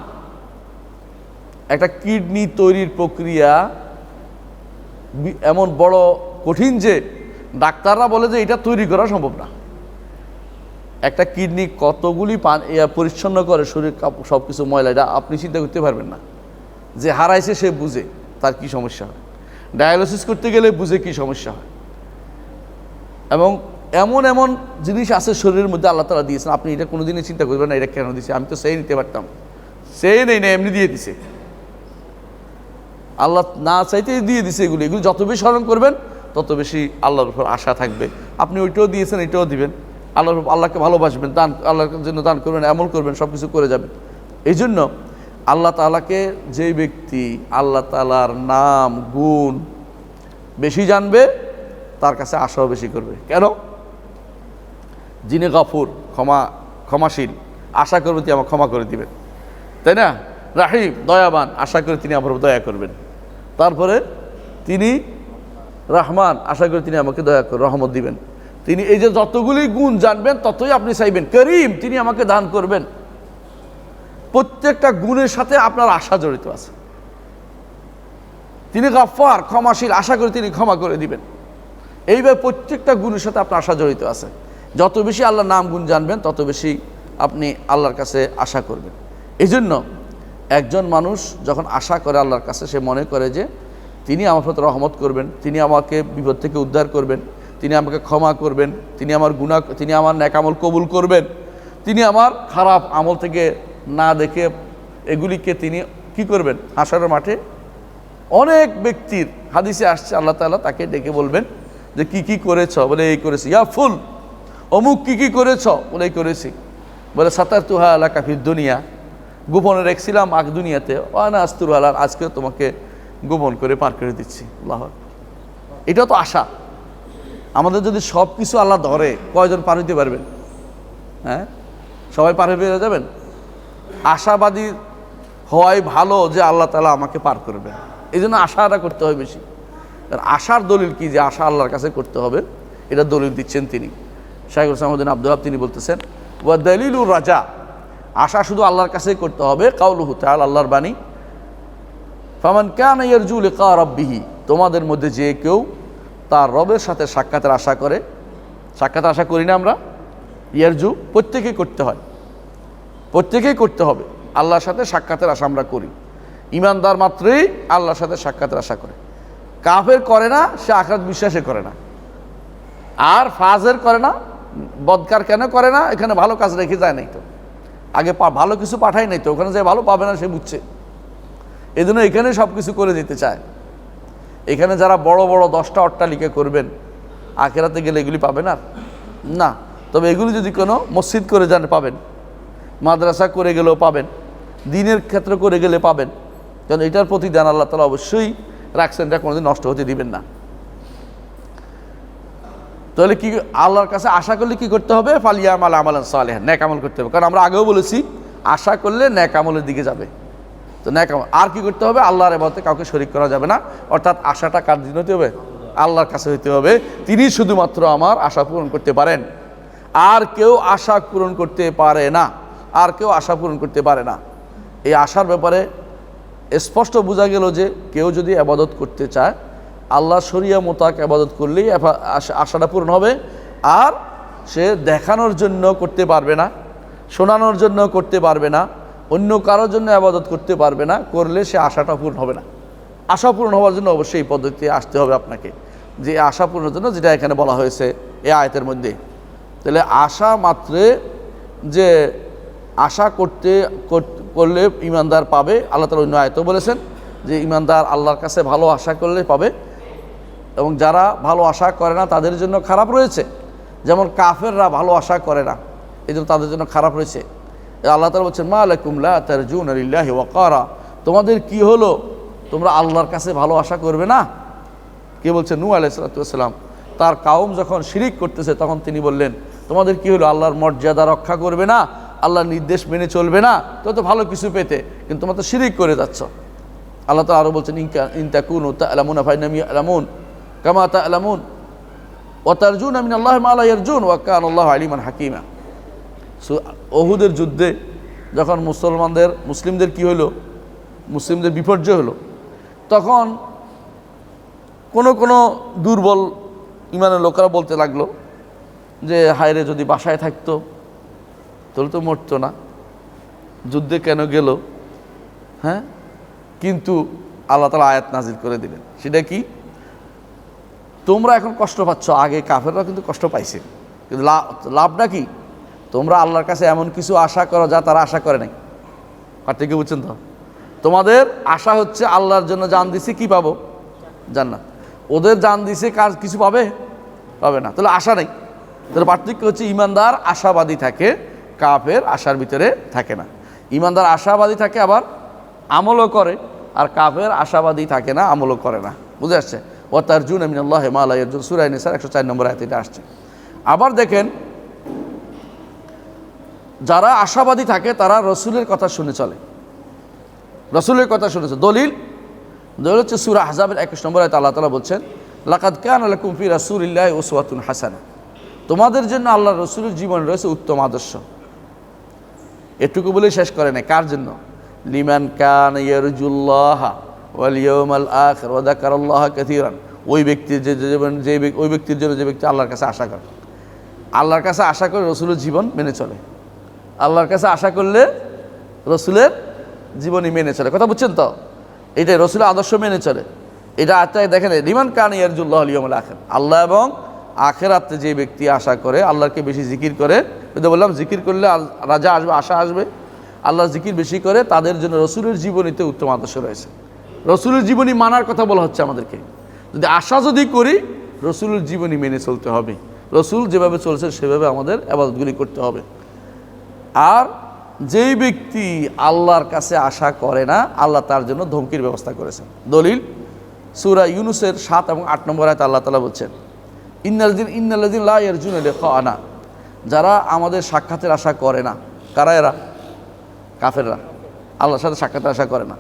একটা কিডনি তৈরির প্রক্রিয়া এমন বড় কঠিন যে ডাক্তাররা বলে যে এটা তৈরি করা সম্ভব না। একটা কিডনি কতগুলি পরিচ্ছন্ন করে শরীর সব কিছু ময়লা, এটা আপনি চিন্তা করতে পারবেন না। যে হারাইছে সে বুঝে তার কি সমস্যা হয়, ডায়ালিসিস করতে গেলে বুঝে কি সমস্যা হয়। এবং এমন এমন জিনিস আছে শরীরের মধ্যে আল্লাহ তাআলা দিয়েছেন, আপনি এটা কোনোদিনই চিন্তা করবেন না এটা কেন দিয়েছে, আমি তো সেই নিতে পারতাম, সেই নেই না, এমনি দিয়ে দিছে। আল্লাহ না চাইতেই দিয়ে দিছে। এগুলি যত বেশি স্মরণ করবেন তত বেশি আল্লাহর উপর আশা থাকবে। আপনি ওইটাও দিয়েছেন, এটাও দিবেন। আল্লাহকে ভালোবাসবেন, দান আল্লাহর জন্য দান করবেন, আমল করবেন, সব কিছু করে যাবেন। এই জন্য আল্লাহ তাআলাকে যেই ব্যক্তি আল্লাহ তাআলার নাম গুণ বেশি জানবে তার কাছে আশাও বেশি করবে। কেন? যিনি গফুর, ক্ষমাশীল, আশা করবে তিনি আমাকে ক্ষমা করে দিবেন, তাই না? রাহিম, দয়াবান, আশা করে তিনি আমার দয়া করবেন। তারপরে তিনি রহমান, আশা করে তিনি আমাকে রহমত দিবেন। তিনি এই যে যতগুলি গুণ জানবেন ততই আপনি চাইবেন। করিম, তিনি আমাকে দান করবেন। প্রত্যেকটা গুণের সাথে আপনার আশা জড়িত আছে। তিনি গফফার, ক্ষমাশীল, আশা করে তিনি ক্ষমা করে দিবেন। এইভাবে প্রত্যেকটা গুণের সাথে আপনার আশা জড়িত আছে। যত বেশি আল্লাহর নাম গুণ জানবেন তত বেশি আপনি আল্লাহর কাছে আশা করবেন। এই জন্য একজন মানুষ যখন আশা করে আল্লাহর কাছে, সে মনে করে যে তিনি আমার প্রতি রহমত করবেন, তিনি আমাকে বিপদ থেকে উদ্ধার করবেন, তিনি আমাকে ক্ষমা করবেন, তিনি আমার নেক আমল কবুল করবেন, তিনি আমার খারাপ আমল থেকে না দেখে এগুলিকে তিনি কি করবেন, হাসরের মাঠে অনেক ব্যক্তির হাদিসে আসছে আল্লাহ তাআলা তাকে ডেকে বলবেন যে কি কি করেছ, বলে এই করেছি। ইয়া ফুল, অমুক কি কি করেছ, বলে এই করেছি। বলে সাতারতুহা আলাকা ফিদ দুনিয়া, গোপনে রেখেছিলাম আগ দুনিয়াতে, ওয়ানা আস্তুর আলার, আজকে তোমাকে গোপন করে পার করে দিচ্ছি। আল্লাহ, এটা তো আশা। আমাদের যদি সব কিছু আল্লাহ ধরে, কয়জন পার হইতে পারবেন? হ্যাঁ, সবাই পার হয়ে বেরো যাবেন? আশাবাদী হওয়াই ভালো যে আল্লাহ তাআলা আমাকে পার করবেন। এই জন্য আশাটা করতে হয় বেশি। আশার দলিল কি? যে আশা আল্লাহর কাছে করতে হবে, এটা দলিল দিচ্ছেন তিনি শাইখুল ইসলাম আব্দুল ওয়াহাব। তিনি বলতেছেন, ওয়া দালিলুর রাজা, আশা শুধু আল্লাহর কাছেই করতে হবে। কাউলুহু তাআলা, আল্লাহর বাণী, ফামান কানা ইয়ারজু লিকা রাব্বিহি, তোমাদের মধ্যে যে কেউ তার রবের সাথে সাক্ষাতের আশা করে। সাক্ষাতের আশা করি না আমরা? ইয়ারজু প্রত্যেকেই করতে হয়, প্রত্যেকেই করতে হবে। আল্লাহর সাথে সাক্ষাতের আশা আমরা করি। ইমানদার মাত্রই আল্লাহর সাথে সাক্ষাতের আশা করে। কাফের করে না, সে আখিরাত বিশ্বাসে করে না। আর ফাজের করে না, বদকার কেন করে না? এখানে ভালো কাজ রেখে যায় নাই তো, আগে ভালো কিছু পাঠাই নাই তো, ওখানে যে ভালো পাবে না সে বুঝছে। এই জন্য এখানে সব কিছু করে দিতে চায়। এখানে যারা বড় বড় 10টা অট্টালিকা করবেন, আখিরাতে গেলে এগুলি পাবেন আর না। তবে এগুলি যদি কোনো মসজিদ করে যান পাবেন, মাদ্রাসা করে গেলেও পাবেন, দিনের ক্ষেত্রে করে গেলে পাবেন। কারণ এটার প্রতিদান আল্লাহ তাআলা অবশ্যই রাখছেন, এটা কোনোদিন নষ্ট হতে দিবেন না। তাহলে কি আল্লাহর কাছে আশা করলে কি করতে হবে? ফালিয়ামাল আমালান সালিহান, নেক আমল করতে হবে। কারণ আমরা আগেও বলেছি আশা করলে নেক আমলের দিকে যাবে। তো নেক আমল আর কি করতে হবে? আল্লাহর ইবাদতে কাউকে শরীক করা যাবে না। অর্থাৎ আশাটা কার জন্য হতে হবে? আল্লাহর কাছে হইতে হবে। তিনি শুধুমাত্র আমার আশা পূরণ করতে পারেন, আর কেউ আশা পূরণ করতে পারে না, আর কেউ আশা পূরণ করতে পারে না। এই আশার ব্যাপারে স্পষ্ট বোঝা গেল যে কেউ যদি ইবাদত করতে চায়, আল্লাহ শরিয়া মোতাবেক ইবাদত করলেই আশাটা পূরণ হবে। আর সে দেখানোর জন্য করতে পারবে না, শোনানোর জন্য করতে পারবে না, অন্য কারোর জন্য ইবাদত করতে পারবে না, করলে সে আশাটা পূরণ হবে না। আশা পূরণ হওয়ার জন্য অবশ্যই এই পদ্ধতিতে আসতে হবে আপনাকে, যে আশা পূরণের জন্য যেটা এখানে বলা হয়েছে এই আয়াতের মধ্যে। তাহলে আশা মাত্রে যে আশা করলে ইমানদার পাবে, আল্লাহ তাআলা অন্য আয়াতেও বলেছেন যে ইমানদার আল্লাহর কাছে ভালো আশা করলে পাবে, এবং যারা ভালো আশা করে না তাদের জন্য খারাপ রয়েছে। যেমন কাফেররা ভালো আশা করে না, এই জন্য তাদের জন্য খারাপ রয়েছে। আল্লাহ তাআলা বলছেন, মা লাকুম লা তারজুনা লিল্লাহি ওয়াকারা, তোমাদের কি হলো, তোমরা আল্লাহর কাছে ভালো আশা করবে না? কে বলছে? নূহ আলাইহিস সালাতু ওয়াস সালাম। তার কাউম যখন শিরিক করতেছে তখন তিনি বললেন, তোমাদের কি হলো? আল্লাহর মর্যাদা রক্ষা করবে না, আল্লাহর নির্দেশ মেনে চলবে না, তো ভালো কিছু পেতে, কিন্তু তোমরা তো শিরিক করে যাচ্ছ। আল্লাহ তাআলা আরও বলছেন, ইন তাকুনু তা'লামুনা ফাইন্নাহুম ইয়া'লামুন কামা তা'লামুন ওয়া তারজুনা মিনাল্লাহি মা লা ইয়ারজুন ওয়া কানা আল্লাহু আলিমান হাকীমা। উহুদের যুদ্ধে যখন মুসলিমদের কি হলো? মুসলিমদের বিপর্যয় হলো, তখন কোনো দুর্বল ইমানের লোকেরা বলতে লাগলো যে হায়রে, যদি বাসায় থাকতো তাহলে তো মরতো না, যুদ্ধে কেন গেল? হ্যাঁ, কিন্তু আল্লাহ তাআলা আয়াত নাজিল করে দিলেন। সেটা কি? তোমরা এখন কষ্ট পাচ্ছ, আগে কাফেররা কিন্তু কষ্ট পাইছে, কিন্তু লাভটা কি? তোমরা আল্লাহর কাছে এমন কিছু আশা করো যা তারা আশা করে নাই। পার্থক্য বুঝছেন তো? তোমাদের আশা হচ্ছে আল্লাহর জন্য জান দিছে, কি পাবো? জান্নাত। ওদের জান দিছে, কার কিছু পাবে না, তাহলে আশা নেই। তাহলে পার্থক্য হচ্ছে ইমানদার আশাবাদী থাকে, কাফের আশার ভিতরে থাকে না। ইমানদার আশাবাদী থাকে, আবার আমলও করে, আর কাফের আশাবাদী থাকে না, আমলও করে না। বুঝে আসছে? ওয়া তারজুনা মিনাল্লাহি মা লা ইয়ারজুন, সূরা নিসার 104 নম্বর আয়াতে এটা আসছে। আবার দেখেন, যারা আশাবাদী থাকে তারা রসুলের কথা শুনে চলে, রসুলের কথা শুনেছে। দলিল হচ্ছে সূরা আহজাবের 21 নম্বর আয়াতে আল্লাহ তাআলা বলছেন, লাকাদ কানা লাকুম ফি রাসূলিল্লাহি উসওয়াতুন হাসানাহ, তোমাদের জন্য আল্লাহর রসুলের জীবন রয়েছে উত্তম আদর্শ। এটুকু বলে শেষ করে নাই, কার জন্য? লিমান কানা ইয়ারজুল্লাহ ওয়াল ইয়াউমাল আখির ওয়া যাকারাল্লাহা কাসীরান, ওই ব্যক্তির ওই ব্যক্তির জন্য যে ব্যক্তি আল্লাহর কাছে আশা করে, আল্লাহর কাছে আশা করে রসুলের জীবন মেনে চলে। আল্লাহর কাছে আশা করলে রসুলের জীবনই মেনে চলে। কথা বুঝছেন তো? এটাই রসুলের আদর্শ মেনে চলে। এটা আত্মায় দেখেন, লিমান কানা ইয়ারজুল্লাহ ওয়াল ইয়াউমাল আখির, আল্লাহ এবং আখিরাতে যে ব্যক্তি আশা করে, আল্লাহকে বেশি জিকির করে, কিন্তু বললাম জিকির করলে রাজা আসবে, আশা আসবে। আল্লাহর জিকির বেশি করে, তাদের জন্য রসুলের জীবনীতে উত্তম আদর্শ রয়েছে। রসুলের জীবনী মানার কথা বলা হচ্ছে আমাদেরকে। যদি আশা করি, রসুলের জীবনী মেনে চলতে হবে, রসুল যেভাবে চলছে সেভাবে আমাদের ইবাদতগুলি করতে হবে। আর যেই ব্যক্তি আল্লাহর কাছে আশা করে না, আল্লাহ তার জন্য ধমকির ব্যবস্থা করেছেন। দলিল সূরা ইউনূসের 7 এবং 8 নম্বর আয়াতে আল্লাহ তাআলা বলছেন, ইন্নাল্লাযীনা লা ইয়ারজুনা লিকাআনা, যারা আমাদের সাক্ষাতের আশা করে না। কারা এরা? কাফেররা, আল্লাহর সাথে সাক্ষাতের আশা করে না।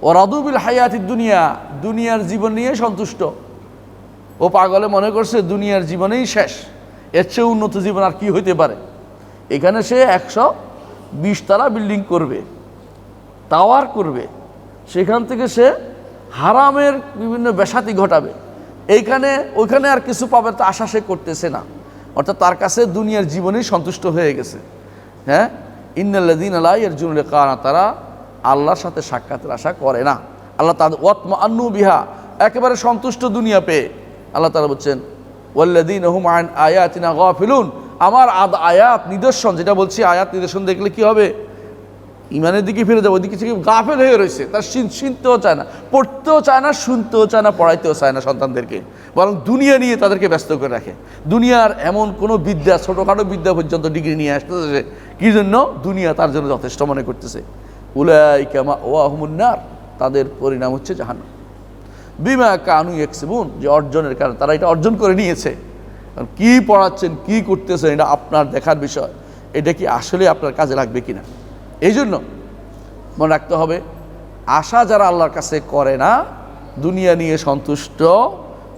ওয়া রাদু বিল হায়াতিদ দুনিয়া, দুনিয়ার জীবন নিয়ে সন্তুষ্ট। ও পাগলে মনে করছে দুনিয়ার জীবনেই শেষ, এর চেয়ে উন্নত জীবন আর কি হইতে পারে। এখানে সে 120 তলা বিল্ডিং করবে, টাওয়ার করবে, সেখান থেকে সে হারামের বিভিন্ন বেসাতি ঘটাবে, ওইখানে আর কিছু পাবে তো আশা সে করতেছে না। অর্থাৎ তার কাছে দুনিয়ার জীবনেই সন্তুষ্ট হয়ে গেছে। হ্যাঁ, ইন্নাল্লাযীনা লা ইয়ারজুনা লিকাআনা, তারা আল্লাহর সাথে সাক্ষাতের আশা করে না। আল্লাহ তাআলা ওয়াতমাআন্নু বিহা, একেবারে সন্তুষ্ট দুনিয়া পেয়ে। আল্লাহ তাআলা বলছেন, ওয়াল্লাযীনা হুম আন আয়াতিনা গাফিলুন, আমার আয়াত নিদর্শন, যেটা বলছি আয়াত নিদর্শন দেখলে কি হবে? ইমানের দিকে ফিরে যাবে, ওইদিকে থেকে গাফেল হয়ে রয়েছে। তার চিনতেও চায় না, পড়তেও চায় না, শুনতেও চায় না, পড়াইতেও চায় না সন্তানদেরকে, বরং দুনিয়া নিয়ে তাদেরকে ব্যস্ত করে রাখে। দুনিয়ার এমন কোনো বিদ্যা, ছোটোখাটো বিদ্যা পর্যন্ত ডিগ্রি নিয়ে আসতেছে, কি জন্য? দুনিয়া তার জন্য যথেষ্ট মনে করতেছে। উলাইকা মাওয়াহুমুন নার, তাদের পরিণাম হচ্ছে জাহান্নাম। বিমা কানু ইয়াকসিবুন, যে অর্জনের কারণে তারা এটা অর্জন করে নিয়েছে। কি পড়াচ্ছেন, কি করতেছেন, এটা আপনার দেখার বিষয়, এটা কি আসলে আপনার কাজে লাগবে কিনা। এই জন্য মনে রাখতে হবে, আশা যারা আল্লাহর কাছে করে না, দুনিয়া নিয়ে সন্তুষ্ট,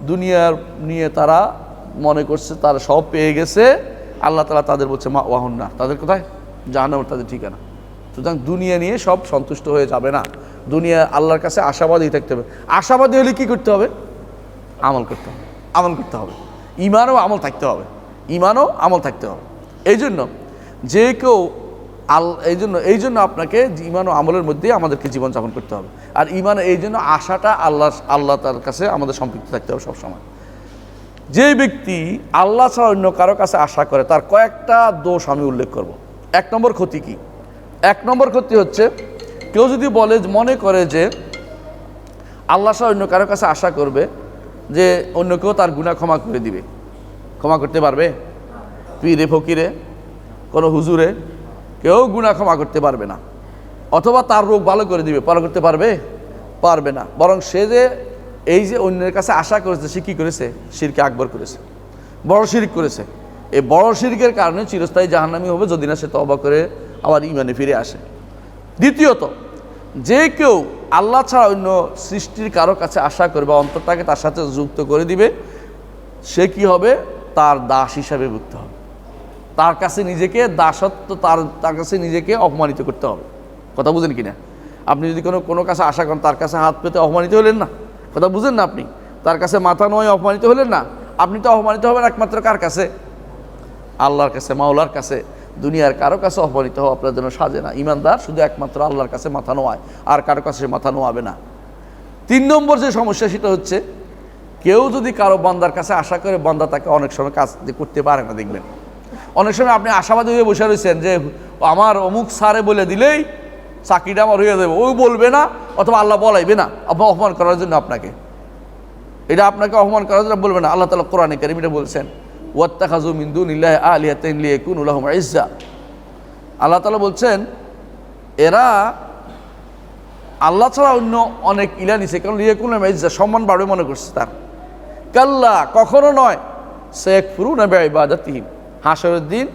দুনিয়ার নিয়ে তারা মনে করছে তারা সব পেয়ে গেছে, আল্লাহ তাআলা তাদের বলছে মাওয়াহুন নার, তাদের কোথায়? জাহান্নাম, তাদের ঠিকানা। সুতরাং দুনিয়া নিয়ে সব সন্তুষ্ট হয়ে যাবে না, দুনিয়া আল্লাহর কাছে আশাবাদী থাকতে হবে। আশাবাদী হলে কি করতে হবে? আমল করতে হবে, আমল করতে হবে, ইমানও আমল থাকতে হবে, ইমানও আমল থাকতে হবে। এই জন্য যে কেউ এই জন্য আপনাকে ইমান ও আমলের মধ্যেই আমাদেরকে জীবনযাপন করতে হবে। আর ইমান, এই জন্য আশাটা আল্লাহ তার কাছে আমাদের সম্পৃক্ত থাকতে হবে সবসময়। যে ব্যক্তি আল্লাহ ছাড়া অন্য কারো কাছে আশা করে, তার কয়েকটা দোষ আমি উল্লেখ করব। 1 নম্বর ক্ষতি কি? 1 নম্বর ক্ষতি হচ্ছে, কেউ যদি মনে করে যে আল্লাহ ছাড়া অন্য কারো কাছে আশা করবে, যে অন্য কেউ তার গুনাহ ক্ষমা করে দিবে। ক্ষমা করতে পারবে? পীরে ফকিরে, কোনো হুজুরে, কেউ গুনাহ ক্ষমা করতে পারবে না। অথবা তার রোগ ভালো করে দিবে, ভালো করতে পারবে না। বরং সে যে এই যে অন্যের কাছে আশা করেছে, সে কী করেছে? শিরকে আকবর করেছে, বড় শিরক করেছে। এই বড় শিরকের কারণে চিরস্থায়ী জাহান্নামী হবে যদি না সে তওবা করে আবার ঈমানে ফিরে আসে। দ্বিতীয়ত, যে কেউ আল্লাহ ছাড়া অন্য সৃষ্টির কারো কাছে আশা করবে, অন্তরটাকে তার সাথে যুক্ত করে দিবে, সে কি হবে? তার দাস হিসাবে ভুগতে হবে। তার কাছে নিজেকে দাসত্ব, তার কাছে নিজেকে অপমানিত করতে হবে। কথা বুঝেন কিনা? আপনি যদি কোনো কাছে আশা করেন, তার কাছে হাত পেতে অপমানিত হলেন না? কথা বুঝেন না? আপনি তার কাছে মাথা নয় অপমানিত হলেন না? আপনি তো অপমানিত হবেন একমাত্র কার কাছে? আল্লাহর কাছে, মাওলার কাছে। দুনিয়ার কারো কাছে অপমানিত হওয়া আপনার জন্য সাজে না। ইমানদার শুধু একমাত্র আল্লাহর কাছে মাথা নোয়ায়, আর কারো কাছে মাথা নোয়াবে না। 3 নম্বর যে সমস্যা সেটা হচ্ছে, কেউ যদি কারো বান্দার কাছে আশা করে, বান্দা তাকে অনেক সময় কাজ করতে পারে না। দেখবেন অনেক সময় আপনি আশাবাদী হয়ে বসে রয়েছেন যে আমার অমুক স্যারে বলে দিলেই চাকরিটা আমার হয়ে যাবে, ওই বলবে না, অথবা আল্লাহ বলাইবে না আপনার অপমান করার জন্য। এটা আপনাকে অপমান করার জন্য বলবে না। আল্লাহ তাআলা কোরআনে কারীমে বলছেন, ওয়াত্তাখাযু মিন দুনিল্লাহি আলিহাতান লিয়াকুনু লাহুম ইজ্জা। আল্লাহ তাআলা বলছেন এরা আল্লাহ ছাড়া অন্য অনেক ইলা নিছে, কারণ লিয়াকুনু লাহুম ইজ্জা, সম্মান বাড়বে মনে করছে তার। কাল্লা, কখনো নয়। সায়াকফুরুনা বিইবাদাতিহিম, হাসরের দিন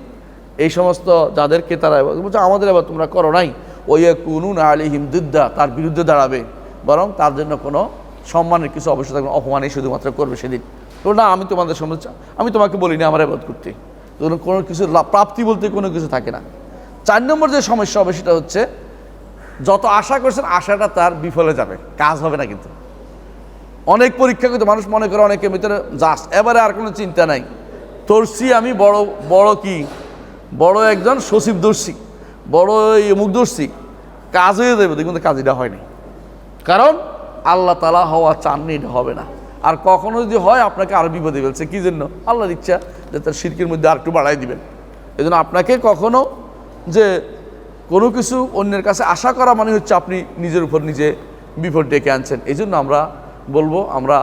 এই সমস্ত যাদেরকে তারা বলছে আমাদের এবার তোমরা করো নাই, ওয়ায়াকুনুনা আলাইহিম দিদ্দা, তার বিরুদ্ধে দাঁড়াবে, বরং তার জন্য কোনো সম্মানের কিছু অবশ্যই থাকবে, অপমানই শুধুমাত্র করবে সেদিন। তো না, আমি তোমাদের সামনে, আমি তোমাকে বলিনি আমার ইবাদত করতে, কোনো কিছু প্রাপ্তি বলতে কোনো কিছু থাকে না। 4 নম্বর যে সমস্যা হবে সেটা হচ্ছে, যত আশা করছেন আশাটা তার বিফলে যাবে, কাজ হবে না। কিন্তু অনেক পরীক্ষা করতে মানুষ মনে করে অনেকের ভিতরে জাস্ট এবারে আর কোনো চিন্তা নাই, ধরছি আমি বড় একজন সচিব ধরছি, বড় মুখ ধরছি, কাজ হয়ে যাবে, কিন্তু কাজটা হয়নি। কারণ আল্লাহ তাআলা হওয়া চাননি, এটা হবে না। আর কখনো যদি হয় আপনাকে আরো বিপদে ফেলছে, কি জন্য? আল্লাহর ইচ্ছা যে তার শিরকের মধ্যে আর একটু বাড়াই দিবেন। এই জন্য আপনাকে কখনো যে কোনো কিছু অন্যের কাছে আশা করা মানে হচ্ছে আপনি নিজের উপর নিজে বিপদ ডেকে আনছেন। এই জন্য আমরা বলবো, আমরা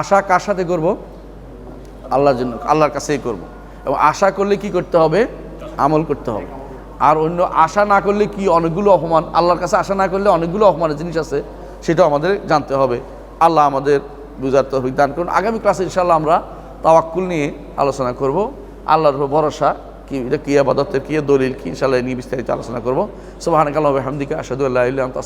আশা কার সাথে করব? আল্লাহর জন্য, আল্লাহর কাছেই করব। এবং আশা করলে কি করতে হবে? আমল করতে হবে। আর অন্য আশা না করলে কি অনেকগুলো অপমান, আল্লাহর কাছে আশা না করলে অনেকগুলো অপমানের জিনিস আছে, সেটাও আমাদের জানতে হবে। আল্লাহ আমাদের বুঝার তৌফিক দান করুন। আগামী ক্লাসে ইনশাআল্লাহ আমরা তাওয়াক্কুল নিয়ে আলোচনা করব। আল্লাহর উপর ভরসা কি, এটা কি ইবাদতের কি দলিল কি, ইনশাআল্লাহ নিয়ে বিস্তারিত আলোচনা করব। সুবহানাকাল্লাহি ওয়া বিহামদিকা, আশহাদু আল্লা ইলাহা ইল্লা আনতা